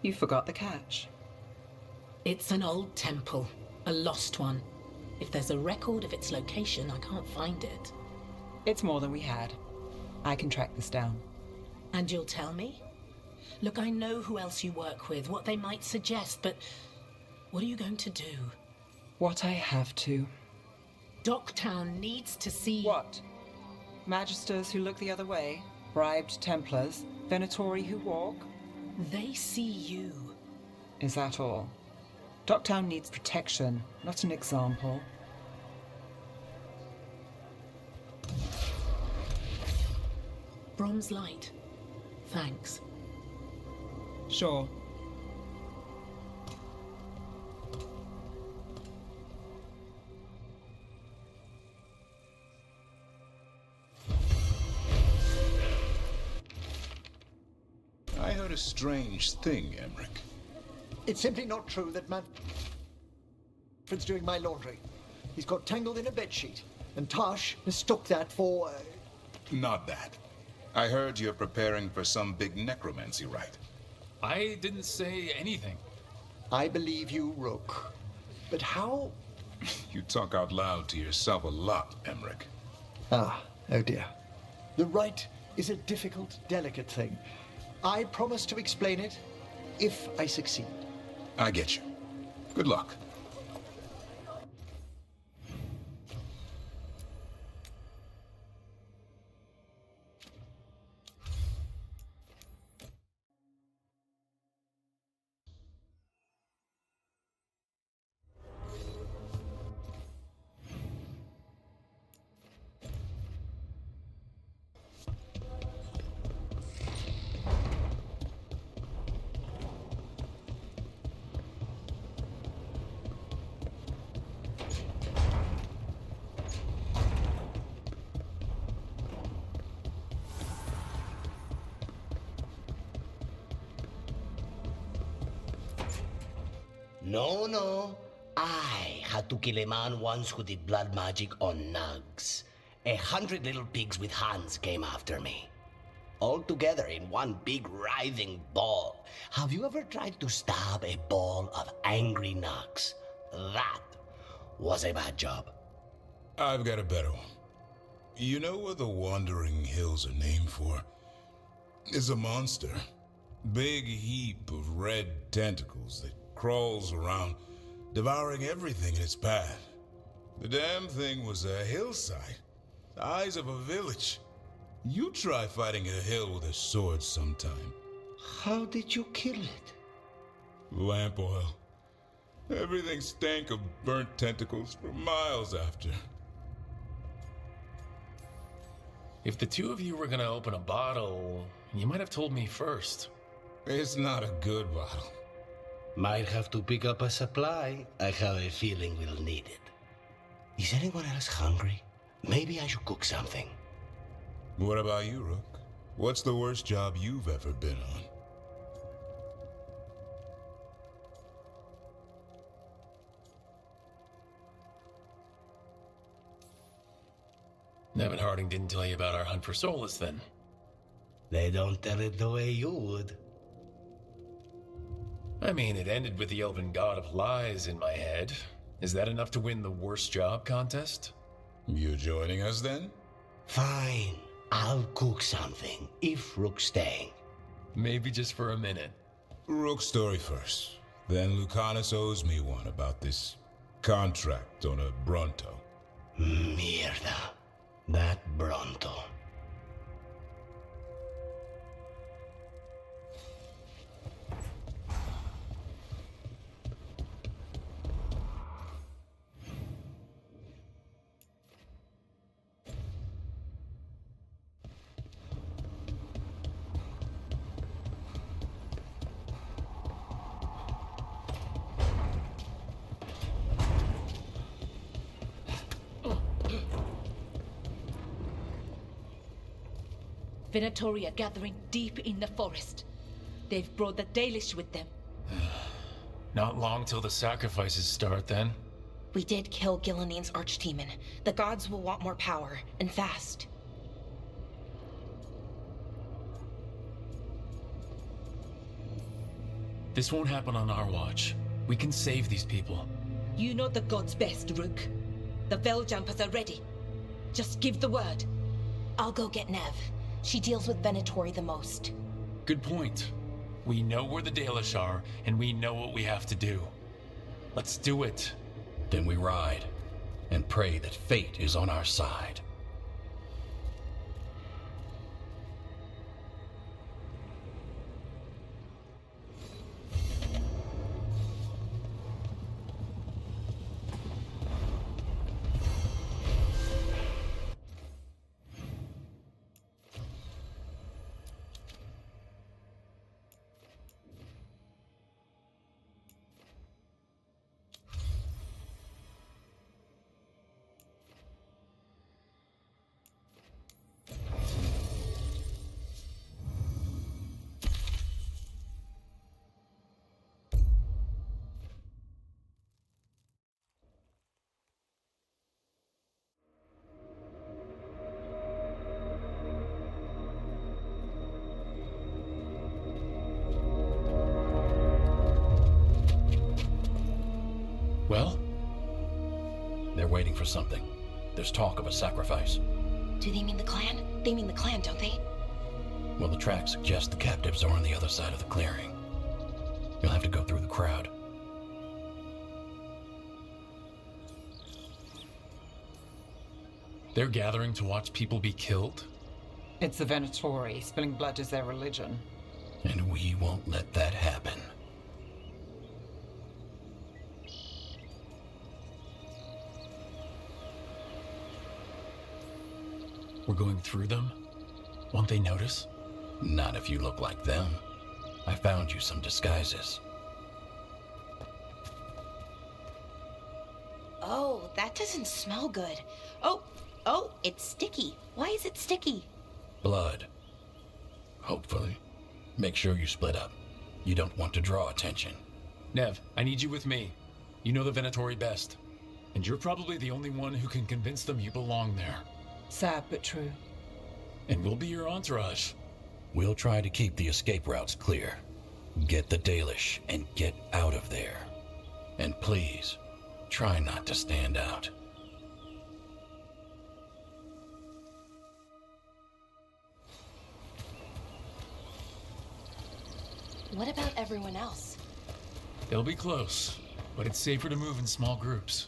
You forgot the catch. It's an old temple. A lost one. If there's a record of its location, I can't find it. It's more than we had. I can track this down. And you'll tell me? Look, I know who else you work with, what they might suggest, but what are you going to do? What I have to. Docktown needs to see... What? Magisters who look the other way? Bribed Templars? Venatori who walk? They see you. Is that all? Docktown needs protection, not an example. Bronze light. Thanks. Sure. I heard a strange thing, Emmerich. It's simply not true that Manfred's doing my laundry. He's got tangled in a bedsheet, and Tosh mistook that for... Not that. I heard you're preparing for some big necromancy rite. I didn't say anything. I believe you, Rook. But how... You talk out loud to yourself a lot, Emmerich. Ah, oh dear. The rite is a difficult, delicate thing. I promise to explain it if I succeed. I get you. Good luck. No. I had to kill a man once who did blood magic on nugs. 100 little pigs with hands came after me. All together in one big writhing ball. Have you ever tried to stab a ball of angry nugs? That was a bad job. I've got a better one. You know what the Wandering Hills are named for? It's a monster. Big heap of red tentacles that crawls around, devouring everything in its path. The damn thing was a hillside, the size of a village. You try fighting a hill with a sword sometime. How did you kill it? Lamp oil. Everything stank of burnt tentacles for miles after. If the two of you were gonna open a bottle, you might have told me first. It's not a good bottle. Might have to pick up a supply. I have a feeling we'll need it. Is anyone else hungry? Maybe I should cook something. What about you, Rook? What's the worst job you've ever been on? Nevin Harding didn't tell you about our hunt for Solus, then? They don't tell it the way you would. I mean, it ended with the elven god of lies in my head. Is that enough to win the worst job contest? You joining us then? Fine. I'll cook something, if Rook's staying. Maybe just for a minute. Rook's story first. Then Lucanus owes me one about this contract on a Bronto. Mierda. That Bronto. Venatori are gathering deep in the forest. They've brought the Dalish with them. Not long till the sacrifices start, then. We did kill Gilleneen's archdemon. The gods will want more power, and fast. This won't happen on our watch. We can save these people. You know the gods best, Rook. The Veiljumpers are ready. Just give the word. I'll go get Nev. She deals with Venatori the most. Good point. We know where the Dalish are, and we know what we have to do. Let's do it. Then we ride, and pray that fate is on our side. Well? They're waiting for something. There's talk of a sacrifice. Do they mean the clan? They mean the clan, don't they? Well, the tracks suggest the captives are on the other side of the clearing. You'll have to go through the crowd. They're gathering to watch people be killed? It's the Venatori. Spilling blood is their religion. And we won't let that happen. We're going through them? Won't they notice? Not if you look like them. I found you some disguises. Oh, that doesn't smell good. Oh, it's sticky. Why is it sticky? Blood. Hopefully. Make sure you split up. You don't want to draw attention. Nev, I need you with me. You know the Venatori best. And you're probably the only one who can convince them you belong there. Sad but true. And we'll be your entourage. We'll try to keep the escape routes clear. Get the Dalish and get out of there. And please, try not to stand out. What about everyone else? They'll be close, but it's safer to move in small groups.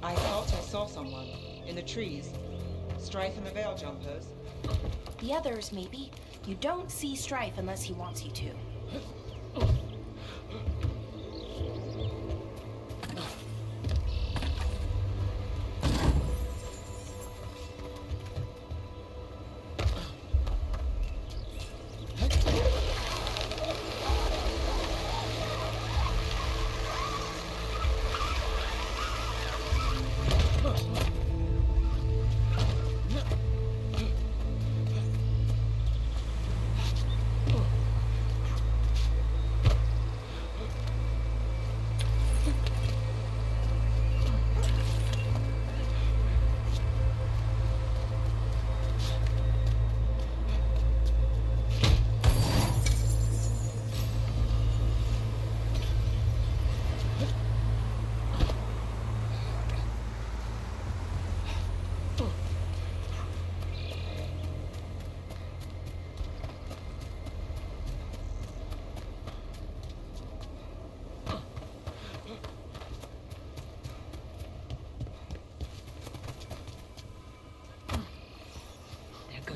I thought I saw someone in the trees. Strife and the Veiljumpers. The others, maybe. You don't see Strife unless he wants you to.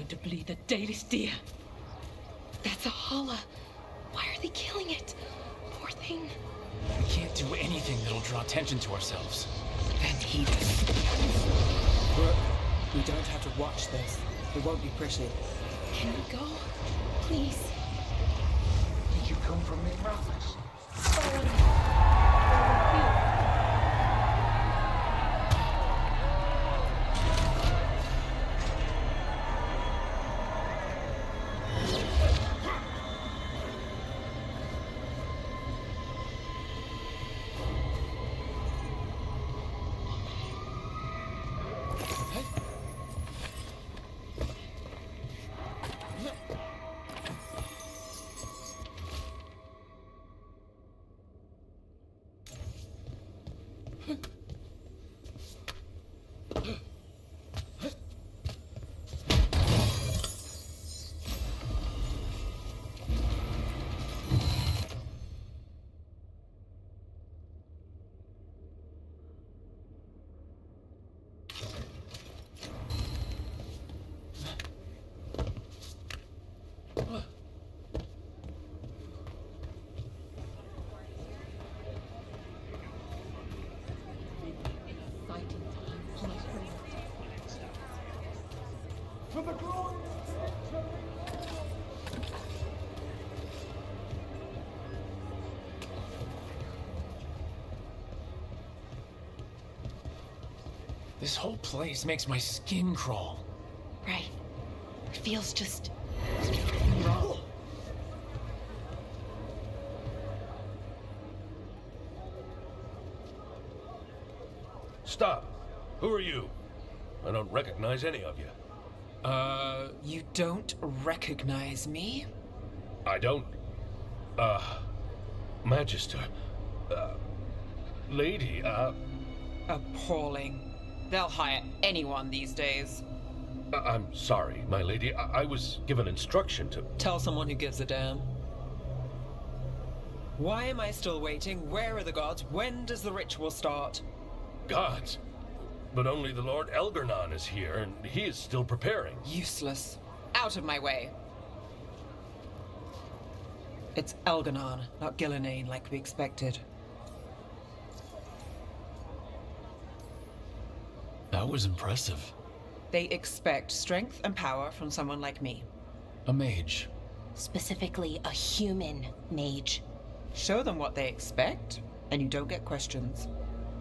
going to bleed the Dalish deer. That's a holla. Why are they killing it? Poor thing. We can't do anything that'll draw attention to ourselves. Then heed us. Brooke, we don't have to watch this. It won't be pretty. Can we go? Please. Did you come from the mountains? For the glory! This whole place makes my skin crawl. Right. It feels just wrong. Stop. Who are you? I don't recognize any of you. You don't recognize me? I don't. Magister. Lady, Appalling. They'll hire anyone these days. I'm sorry, my lady. I was given instruction to... Tell someone who gives a damn. Why am I still waiting? Where are the gods? When does the ritual start? Gods? But only the Lord Elgarnon is here, and he is still preparing. Useless. Out of my way. It's Elgarnon, not Gillenane, like we expected. That was impressive. They expect strength and power from someone like me. A mage. specifically a human mage. Show them what they expect, and you don't get questions.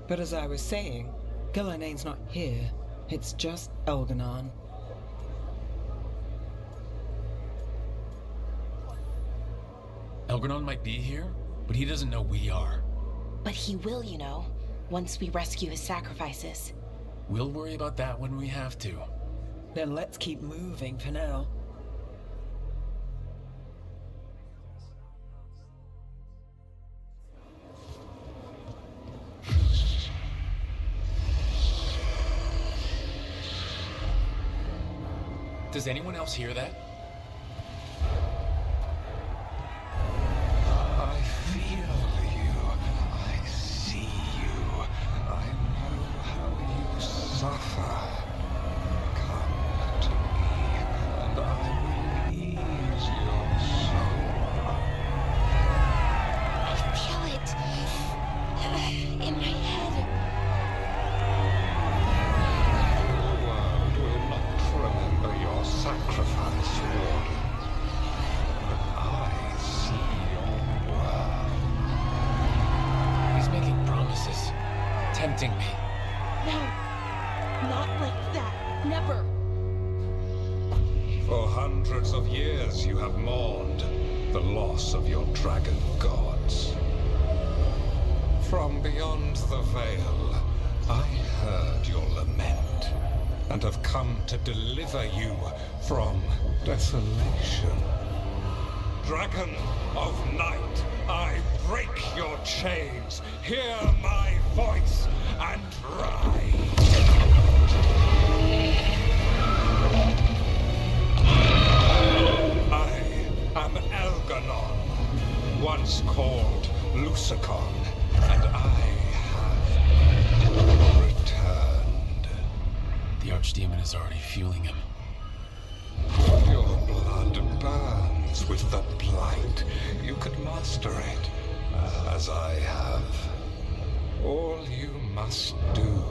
But as I was saying, Gillenane's not here. It's just Elgarnon. Elgarnon might be here, but he doesn't know we are. But he will, you know, once we rescue his sacrifices. We'll worry about that when we have to. Then let's keep moving for now. Does anyone else hear that? I feel you. I see you. I know how you suffer. Come to me, and I will ease your soul. I feel it in my head. The world will not remember your sacrifice, Warden. But I see your world. He's making promises, tempting me. No, not like that. Never. For hundreds of years you have mourned the loss of your dragon gods. From beyond the veil, I heard your lament, and have come to deliver you from desolation. Dragon of night, I break your chains. Hear my voice and rise. I am Elgarnon, once called Lucicon, and I have returned. The Archdemon is already fueling him. blood burns with the blight. You could master it, as I have. All you must do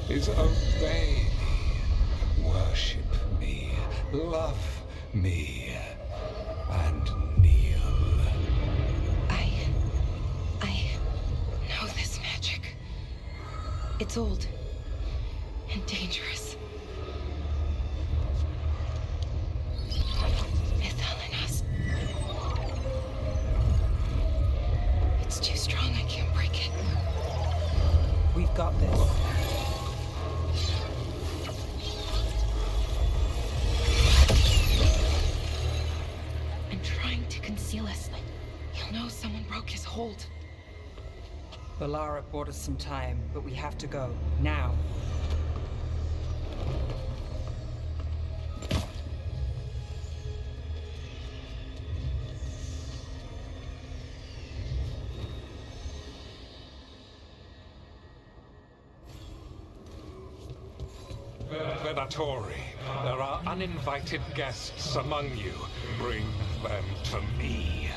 is obey me, worship me, love me, and kneel. I know this magic. It's old and dangerous. Mythalinas. It's too strong, I can't break it. We've got this. I'm trying to conceal us. He'll know someone broke his hold. Valara bought us some time, but we have to go. Now. Venatori, there are uninvited guests among you. Bring them to me.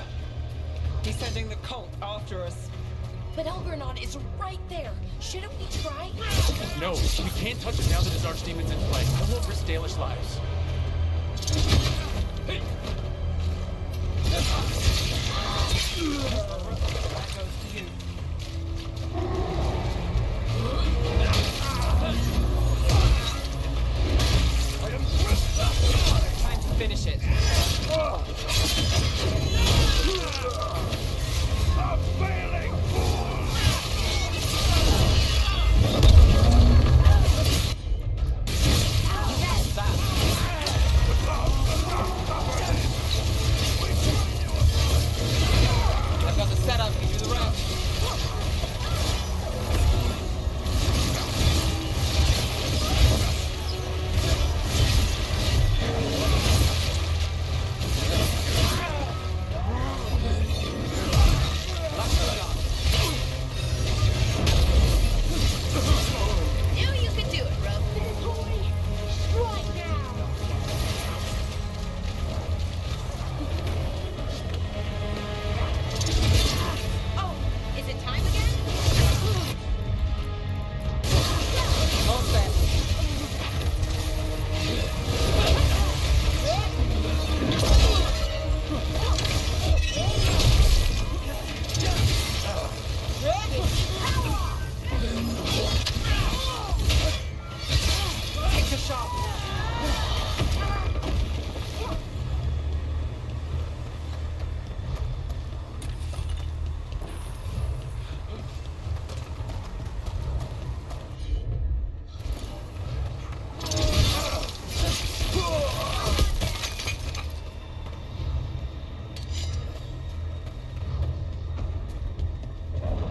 He's sending the cult after us. But Algernon is right there. Shouldn't we try? No, we can't touch it now that his archdemon's in play. I won't risk Dalish lives. Hey! Time to finish it. A failing fool! I've got the setup, you do the rest. Knew you could do it, Rob. Strike now! Oh, is it time again? All set. Take the shot.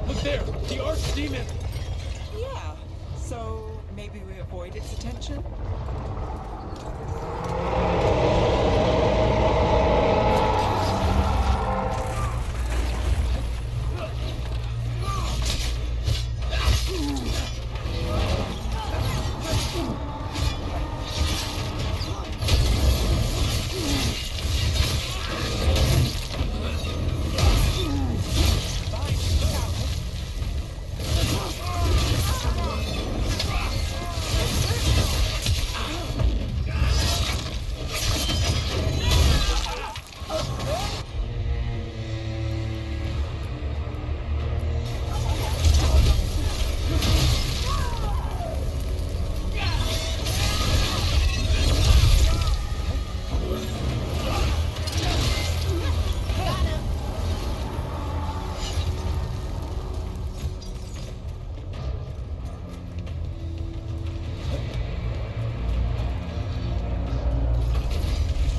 Look there! The archdemon! Yeah. So maybe we avoid its attention?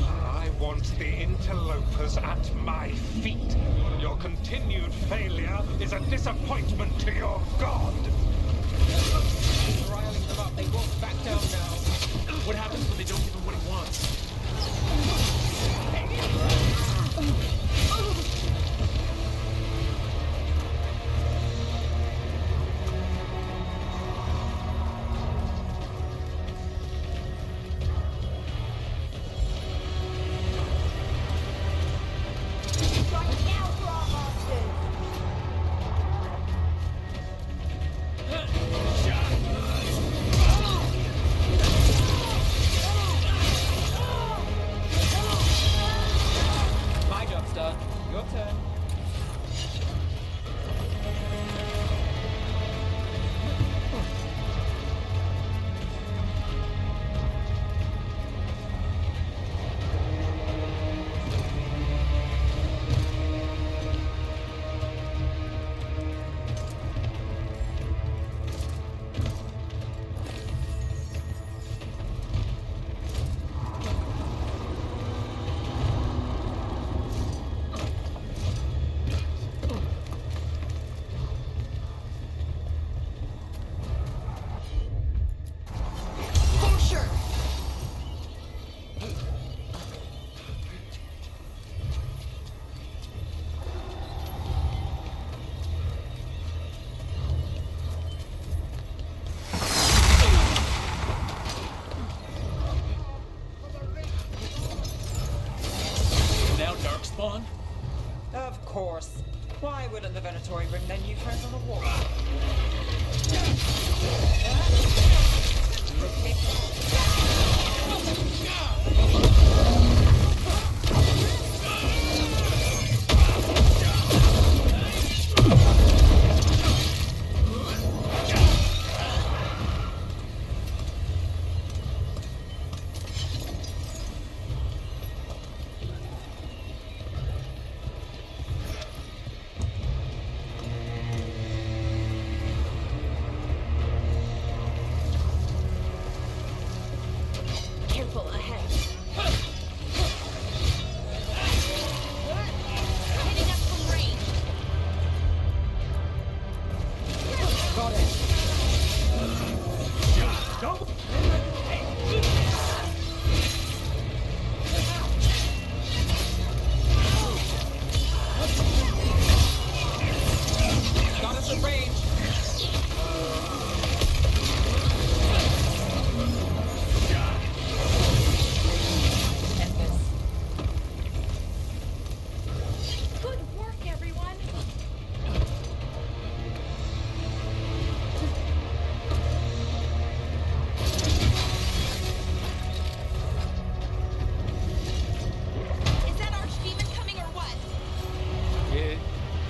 I want the interlopers at my feet. Your continued failure is a disappointment to your god. Riling them up. They won't back down now. What happens when they don't give him what he wants? Your turn. Spawn? Of course. Why wouldn't the Venatori bring their new friends on the wall?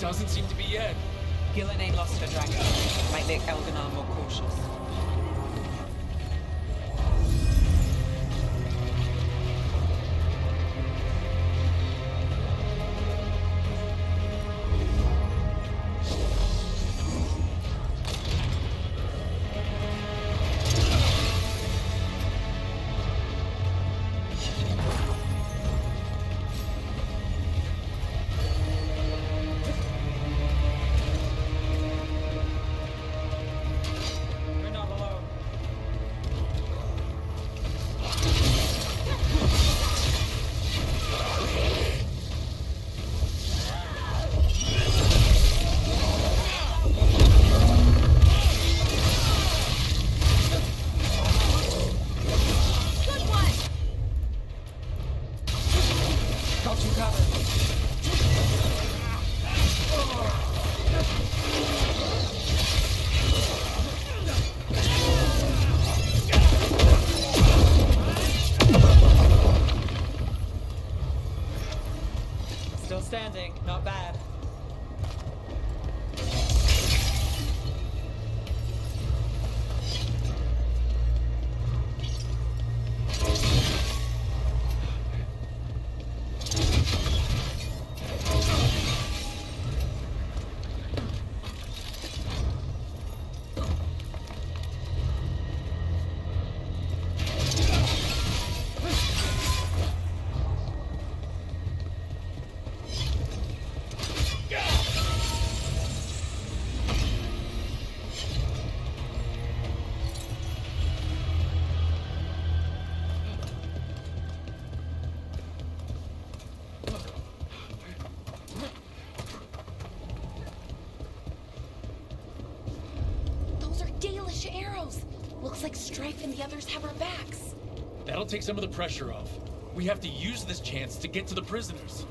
Doesn't seem to be yet. Gillenane lost her dragon. Might make Elganar more cautious. Still standing, not bad. Looks like Strife and the others have our backs. That'll take some of the pressure off. We have to use this chance to get to the prisoners.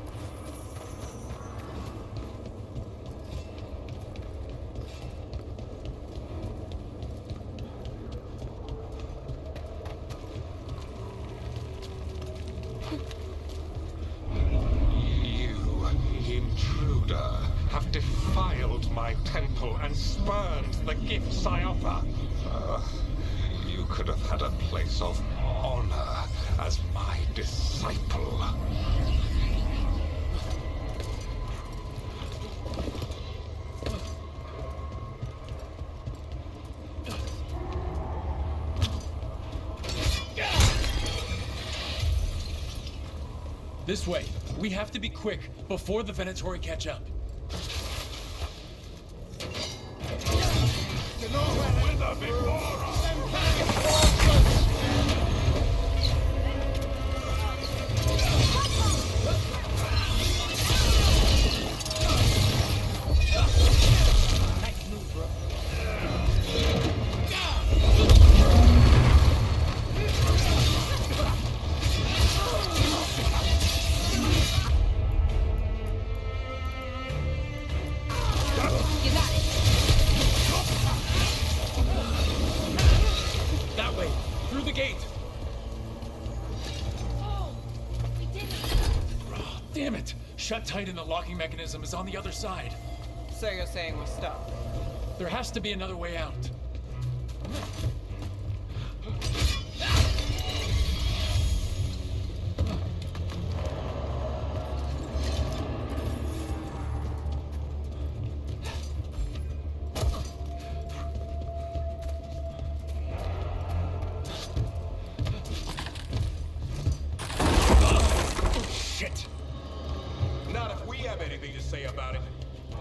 You intruder, have defiled my temple and spurned the gifts I offer. You could have had a place of honor as my disciple. This way. We have to be quick before the Venatori catch up. You know where wither before us. Nice move, bro. Damn it! Shut tight and the locking mechanism is on the other side. So you're saying we're stuck? There has to be another way out.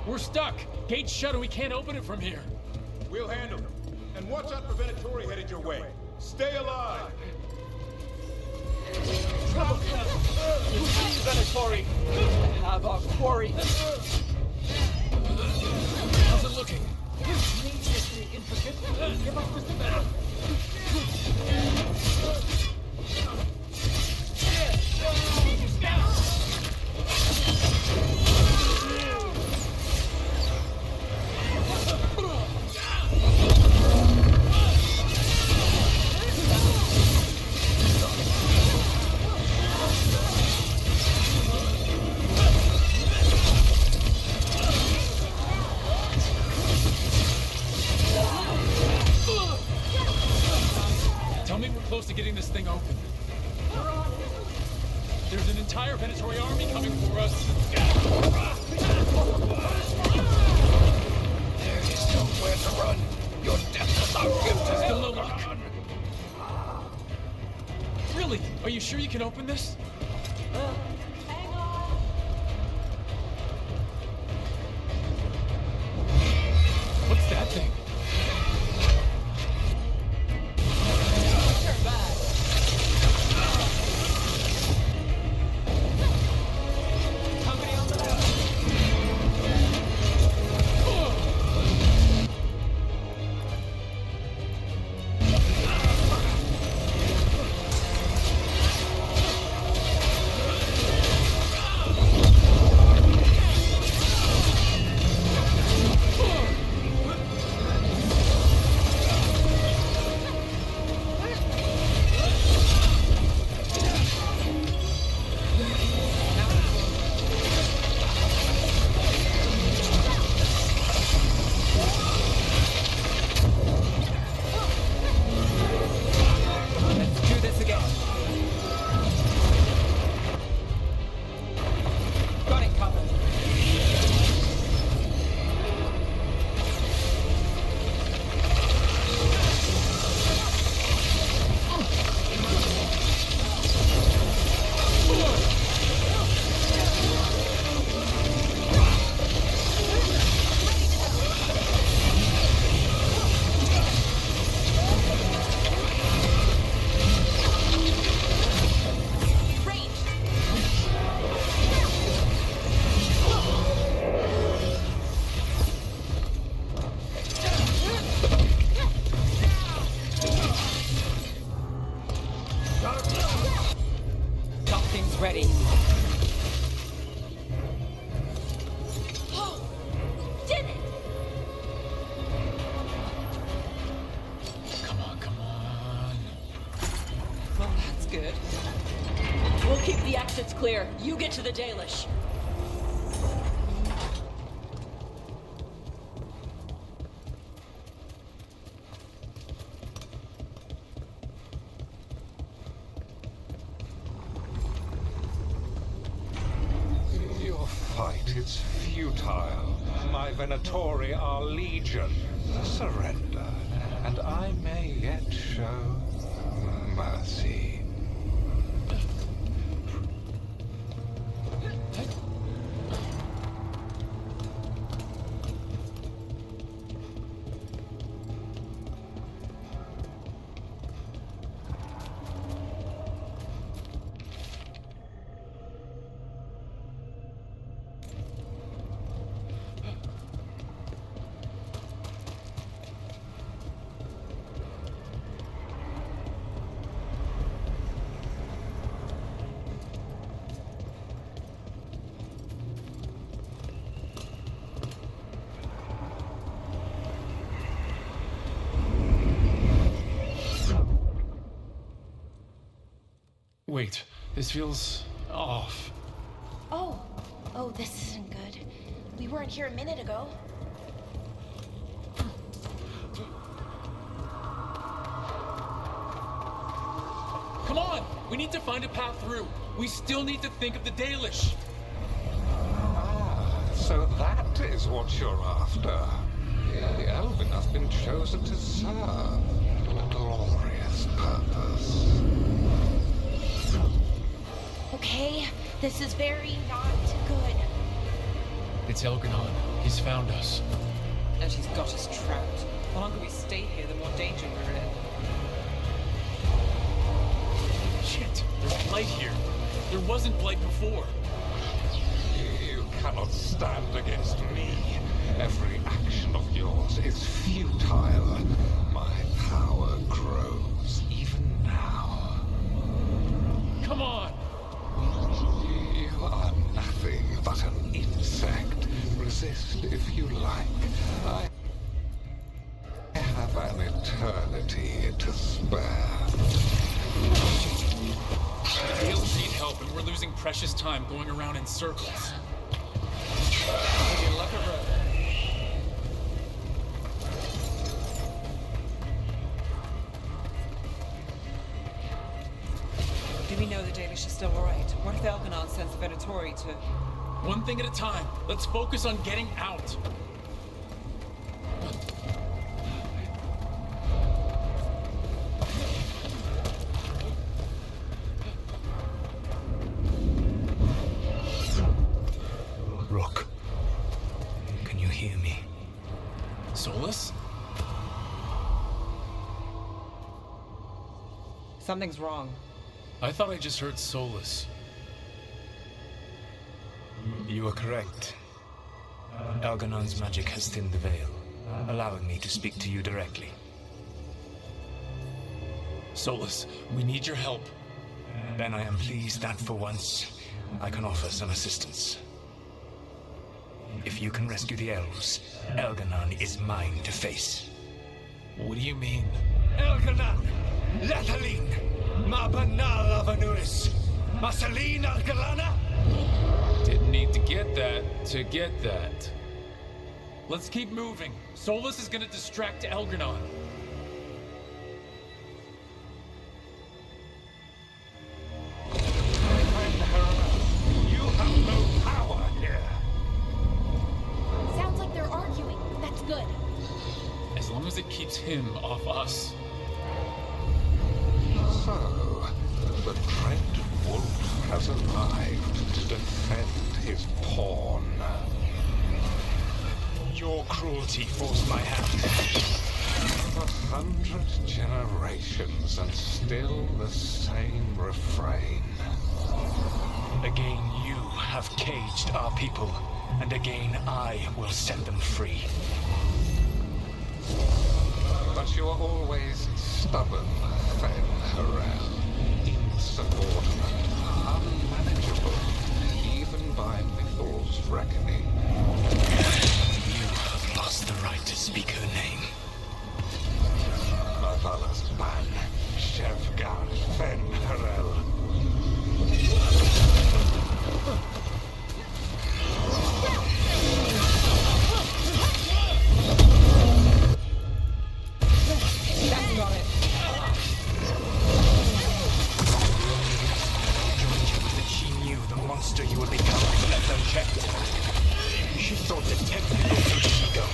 We're stuck! Gate's shut and we can't open it from here. We'll handle them. And watch out for Venatori headed your way. Stay alive! Trouble Venatori! Have our quarry! How's it looking? Needlessly intricate. Give up Mr. Venom. Tell me we're close to getting this thing open. There's an entire Venatori army coming for us. There is nowhere to run. Your death is our gift. Still no luck. Really? Are you sure you can open this? What's that thing? Ready. Oh, did it! Come on, come on. Well, that's good. We'll keep the exits clear. You get to the Dalish. fight is futile. My Venatori are legion. Surrender, and I may yet show mercy. Wait, this feels off. Oh, this isn't good. We weren't here a minute ago. Come on! We need to find a path through. We still need to think of the Dalish. So that is what you're after. The Elven have been chosen to serve a glorious purpose. Okay, this is very not good. It's Elganon. He's found us. And he's got us trapped. The longer we stay here, the more danger we're in. Shit, there's blight here. There wasn't blight before. You cannot stand against me. Every action of yours is futile. My power grows even now. Come on! You are nothing but an insect. Resist if you like. I have an eternity to spare. The Dalish need help, and we're losing precious time going around in circles. Maybe luck of road. Do we know the Dalish is still alright? What if Elganon sends the Venatori to... One thing at a time. Let's focus on getting out. Rook, can you hear me? Solus? Something's wrong. I thought I just heard Solus. You are correct. Elganon's magic has thinned the veil, allowing me to speak to you directly. Solus, we need your help. Then I am pleased that for once, I can offer some assistance. If you can rescue the elves, Elganon is mine to face. What do you mean? Elganon! Lethalin! Ma banal avanuris! Masalin Algalana! Didn't need to get that. Let's keep moving. Solus is gonna distract Elganon. You have no power here. Sounds like they're arguing. That's good. As long as it keeps him off us. So, the Dreadwolf has arrived to defend his pawn. Your cruelty forced my hand. 100 generations and still the same refrain. Again you have caged our people, and again I will set them free. But you are always stubborn, Veilguard. Insubordinate, unmanageable, even by Mythal's reckoning. You have lost the right to speak her name. Mavala's ban, Shevgar Veilguard. That's got it. That she knew the monster you would become, let them protect. She thought the technical would let she go.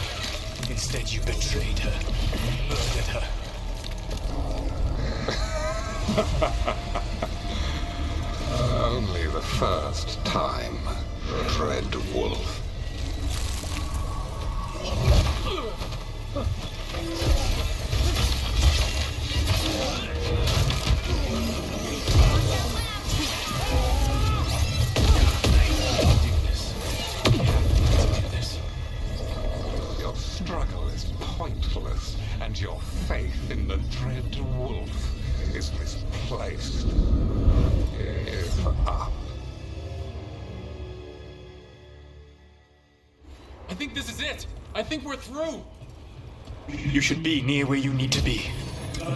Instead, you betrayed her, murdered her. Only the first time, Dreadwolf. Your struggle is pointless, and your faith in the Dreadwolf is misplaced. Give up. I think this is it. I think we're through. You should be near where you need to be.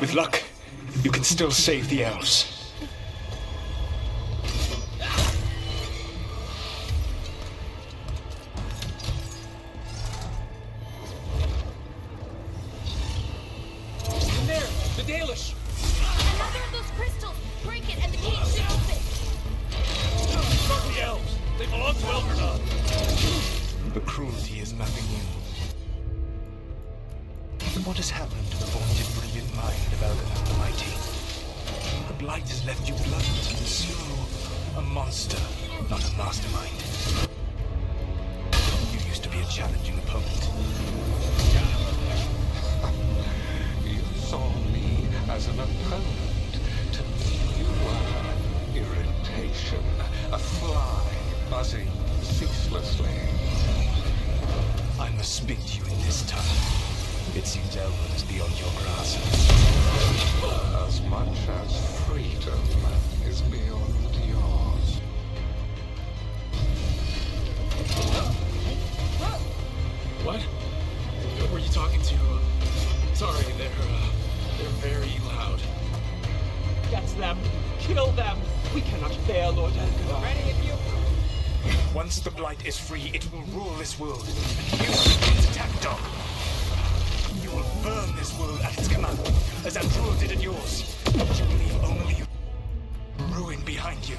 With luck, you can still save the elves. In there, the Dalish. Another of those crystals! Break it and the gate should open! Stop the elves! They belong to Elgernard! The cruelty is nothing new. What has happened to the vaunted brilliant mind of Elgernard the Mighty? The blight has left you blunt and slow. A monster, not a mastermind. You used to be a challenging opponent. You saw me as an opponent. To me, you were an irritation, a fly buzzing ceaselessly. I must speak to you in this tongue. It seems Elven is beyond your grasp. As much as freedom is beyond yours. What? Who were you talking to? Sorry, they're very loud. Get them! Kill them! We cannot fail, Lord Elgernard. Ready if you... Once the blight is free, it will rule this world. And you are its attack dog. You will burn this world at its command, as Andrul did at yours. But you will leave only ruin behind you.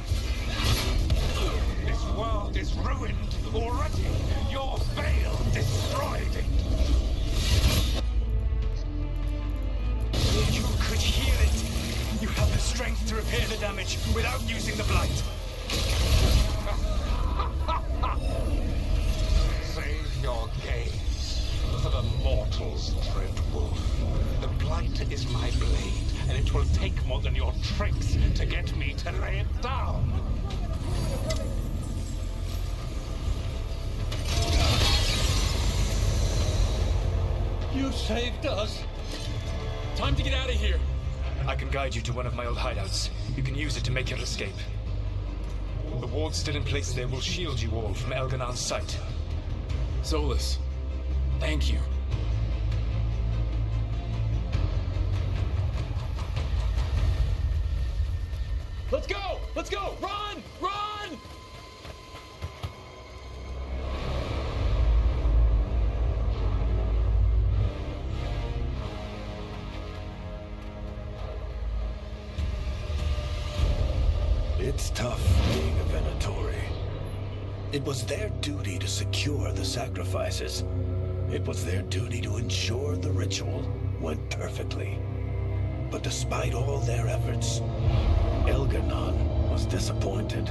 This world is ruined already. Your veil destroyed it. You could heal it. You have the strength to repair the damage without using the blight. Save your gaze for the mortals, Dreadwolf. The blight is my blade, and it will take more than your tricks to get me to lay it down. You saved us. Time to get out of here. I can guide you to one of my old hideouts. You can use it to make your escape. The ward still in place there will shield you all from Elgernard's sight. Solus, thank you. Let's go! Let's go! Run! Run! It's tough being a Venatori. It was their duty to secure the sacrifices. It was their duty to ensure the ritual went perfectly. But despite all their efforts, Elgernard was disappointed.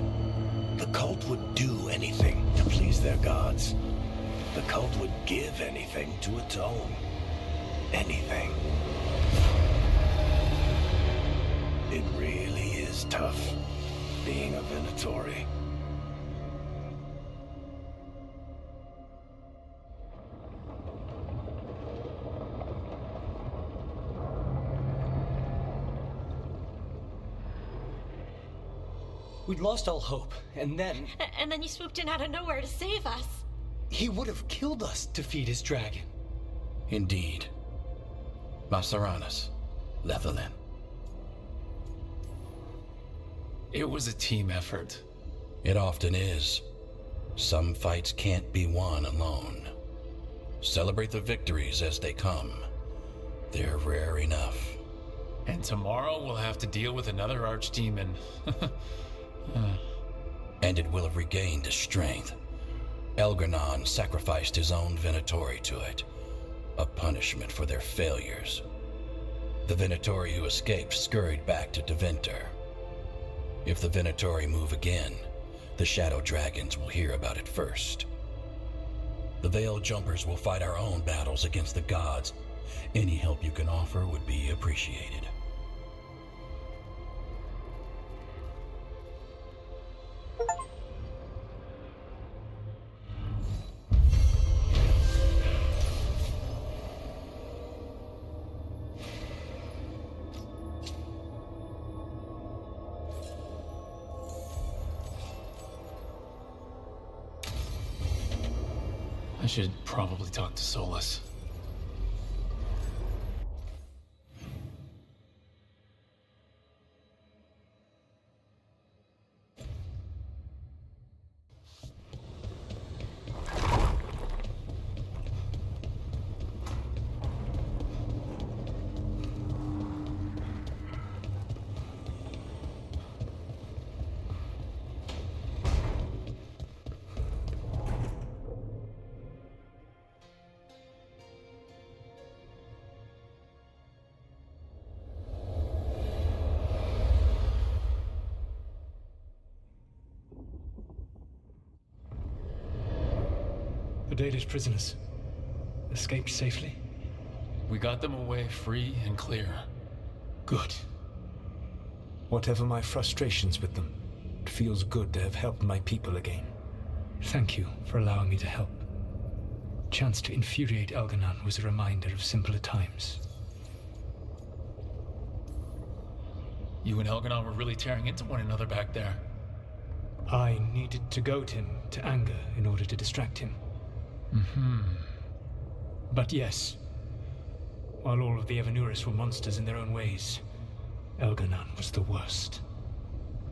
The cult would do anything to please their gods. The cult would give anything to atone. Anything. It really is tough being a Venatori. We'd lost all hope, and then... And then you swooped in out of nowhere to save us. He would have killed us to feed his dragon. Indeed. Masaranas, Lethalin. It was a team effort. It often is. Some fights can't be won alone. Celebrate the victories as they come. They're rare enough. And tomorrow we'll have to deal with another archdemon. And it will have regained its strength. Elgranon sacrificed his own Venatori to it, a punishment for their failures. The Venatori who escaped scurried back to Deventer. If the Venatori move again, the Shadow Dragons will hear about it first. The Veil Jumpers will fight our own battles against the gods. Any help you can offer would be appreciated. I should probably talk to Solus. The Dalish prisoners escaped safely? We got them away free and clear. Good. Whatever my frustrations with them, it feels good to have helped my people again. Thank you for allowing me to help. Chance to infuriate Elganon was a reminder of simpler times. You and Elganon were really tearing into one another back there. I needed to goad him to anger in order to distract him. But yes, while all of the Evanuris were monsters in their own ways, Elganon was the worst.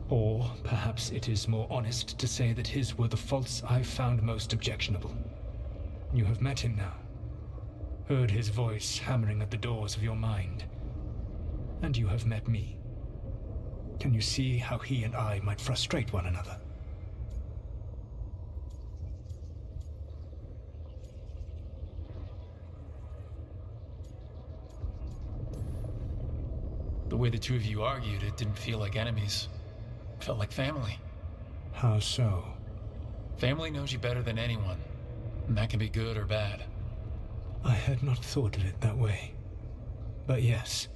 Or perhaps it is more honest to say that his were the faults I found most objectionable. You have met him now, heard his voice hammering at the doors of your mind, and you have met me. Can you see how he and I might frustrate one another? The way the two of you argued, it didn't feel like enemies. It felt like family. How so? Family knows you better than anyone, and that can be good or bad. I had not thought of it that way. But yes,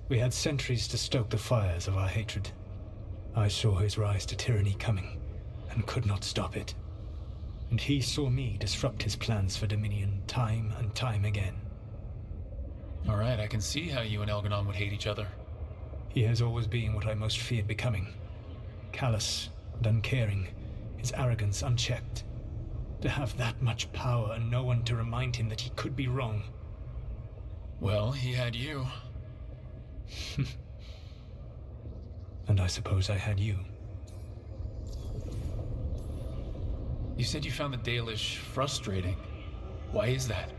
we had centuries to stoke the fires of our hatred. I saw his rise to tyranny coming, and could not stop it. And he saw me disrupt his plans for dominion time and time again. All right, I can see how you and Elganon would hate each other. He has always been what I most feared becoming. Callous and uncaring, his arrogance unchecked. To have that much power and no one to remind him that he could be wrong. Well, he had you. And I suppose I had you. You said you found the Dalish frustrating. Why is that?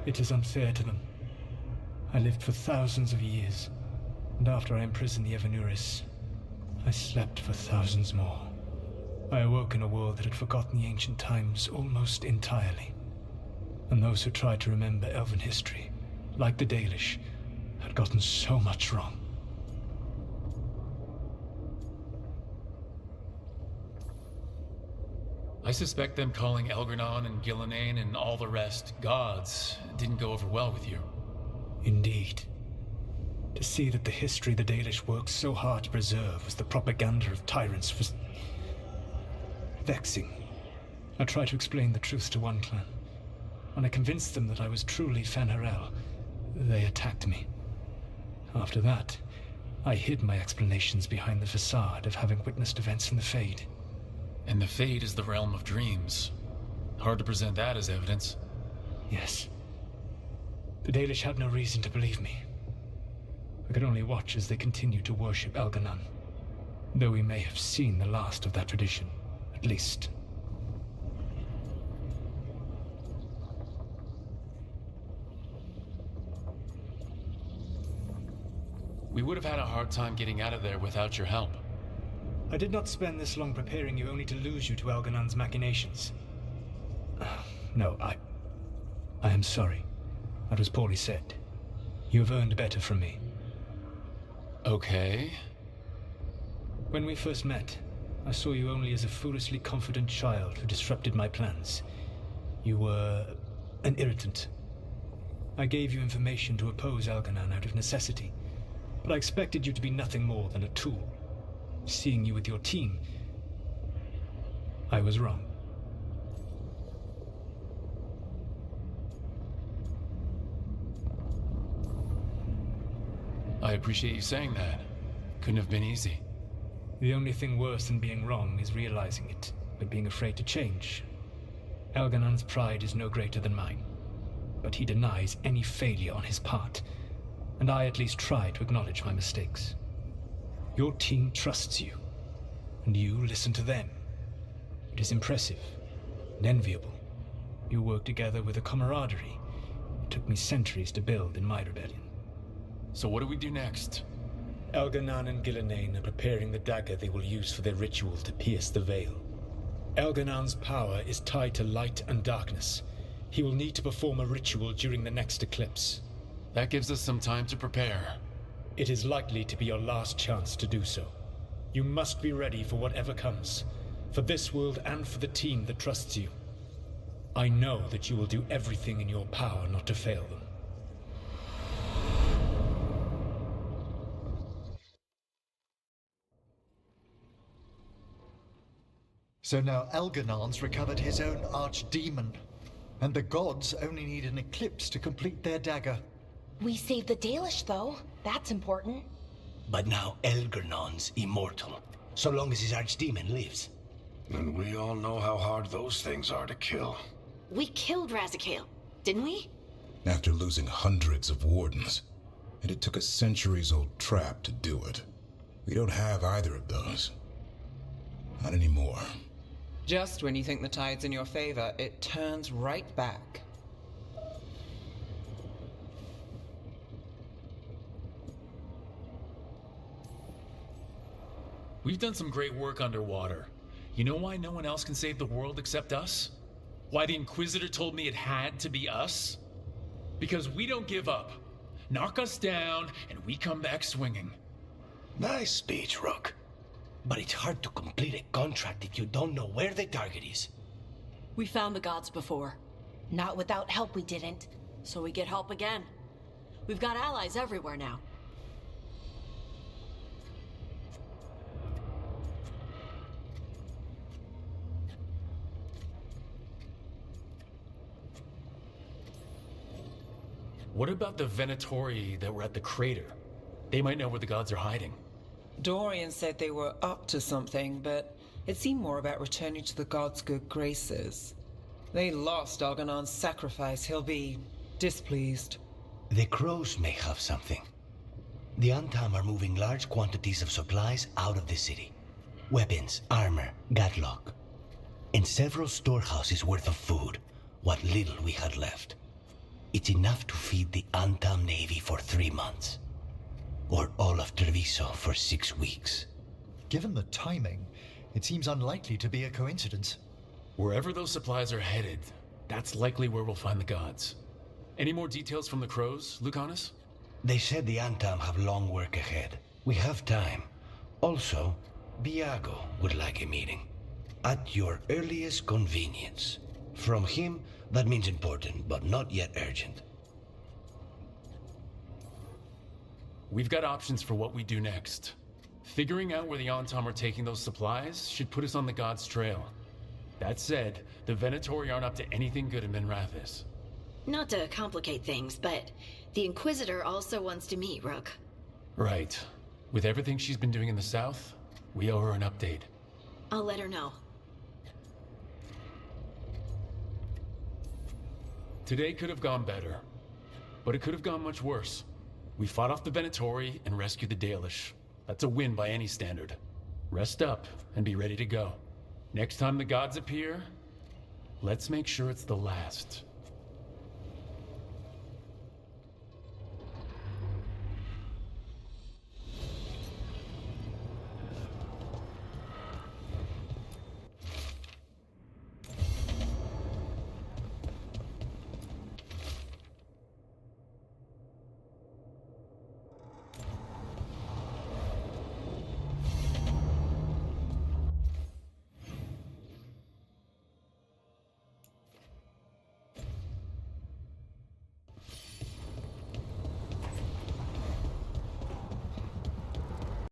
It is unfair to them. I lived for thousands of years, and after I imprisoned the Evanuris, I slept for thousands more. I awoke in a world that had forgotten the ancient times almost entirely. And those who tried to remember Elven history, like the Dalish, had gotten so much wrong. I suspect them calling Elgranon and Gillenane and all the rest gods didn't go over well with you. Indeed. To see that the history the Dalish worked so hard to preserve was the propaganda of tyrants was vexing. I tried to explain the truth to one clan. When I convinced them that I was truly Fen'Harel, they attacked me. After that, I hid my explanations behind the facade of having witnessed events in the Fade. And the Fade is the realm of dreams. Hard to present that as evidence. Yes. The Dalish had no reason to believe me. I could only watch as they continued to worship Elganon, though we may have seen the last of that tradition, at least. We would have had a hard time getting out of there without your help. I did not spend this long preparing you only to lose you to Elganon's machinations. no, I am sorry. That was poorly said. You have earned better from me. Okay. When we first met, I saw you only as a foolishly confident child who disrupted my plans. You were an irritant. I gave you information to oppose Elganon out of necessity, but I expected you to be nothing more than a tool. Seeing you with your team, I was wrong. I appreciate you saying that. Couldn't have been easy. The only thing worse than being wrong is realizing it, but being afraid to change. Elganon's pride is no greater than mine, but he denies any failure on his part, and I at least try to acknowledge my mistakes. Your team trusts you, and you listen to them. It is impressive and enviable. You work together with a camaraderie it took me centuries to build in my rebellion. So what do we do next? Elganon and Gillenane are preparing the dagger they will use for their ritual to pierce the veil. Elganon's power is tied to light and darkness. He will need to perform a ritual during the next eclipse. That gives us some time to prepare. It is likely to be your last chance to do so. You must be ready for whatever comes, for this world and for the team that trusts you. I know that you will do everything in your power not to fail them. So now Elganon's recovered his own archdemon, and the gods only need an eclipse to complete their dagger. We saved the Dalish, though. That's important. But now Elganon's immortal, so long as his archdemon lives. And we all know how hard those things are to kill. We killed Razikale, didn't we? After losing hundreds of wardens, and it took a centuries-old trap to do it. We don't have either of those. Not anymore. Just when you think the tide's in your favor, it turns right back. We've done some great work underwater. You know why no one else can save the world except us? Why the Inquisitor told me it had to be us? Because we don't give up. Knock us down, and we come back swinging. Nice speech, Rook. But it's hard to complete a contract if you don't know where the target is. We found the gods before. Not without help, we didn't. So we get help again. We've got allies everywhere now. What about the Venatori that were at the crater? They might know where the gods are hiding. Dorian said they were up to something, but it seemed more about returning to the gods' good graces. They lost Elganon's sacrifice. He'll be displeased. The crows may have something. The Antam are moving large quantities of supplies out of the city. Weapons, armor, gatlock. And several storehouses worth of food, what little we had left. It's enough to feed the Antam Navy for 3 months. Or all of Treviso for 6 weeks. Given the timing, it seems unlikely to be a coincidence. Wherever those supplies are headed, that's likely where we'll find the gods. Any more details from the crows, Lucanus? They said the Antam have long work ahead. We have time. Also, Biago would like a meeting. At your earliest convenience. From him, that means important, but not yet urgent. We've got options for what we do next. Figuring out where the Antam are taking those supplies should put us on the gods' trail. That said, the Venatori aren't up to anything good in Minrathis. Not to complicate things, but the Inquisitor also wants to meet Rook. Right. With everything she's been doing in the south, we owe her an update. I'll let her know. Today could have gone better, but it could have gone much worse. We fought off the Venatori and rescued the Dalish. That's a win by any standard. Rest up and be ready to go. Next time the gods appear, let's make sure it's the last.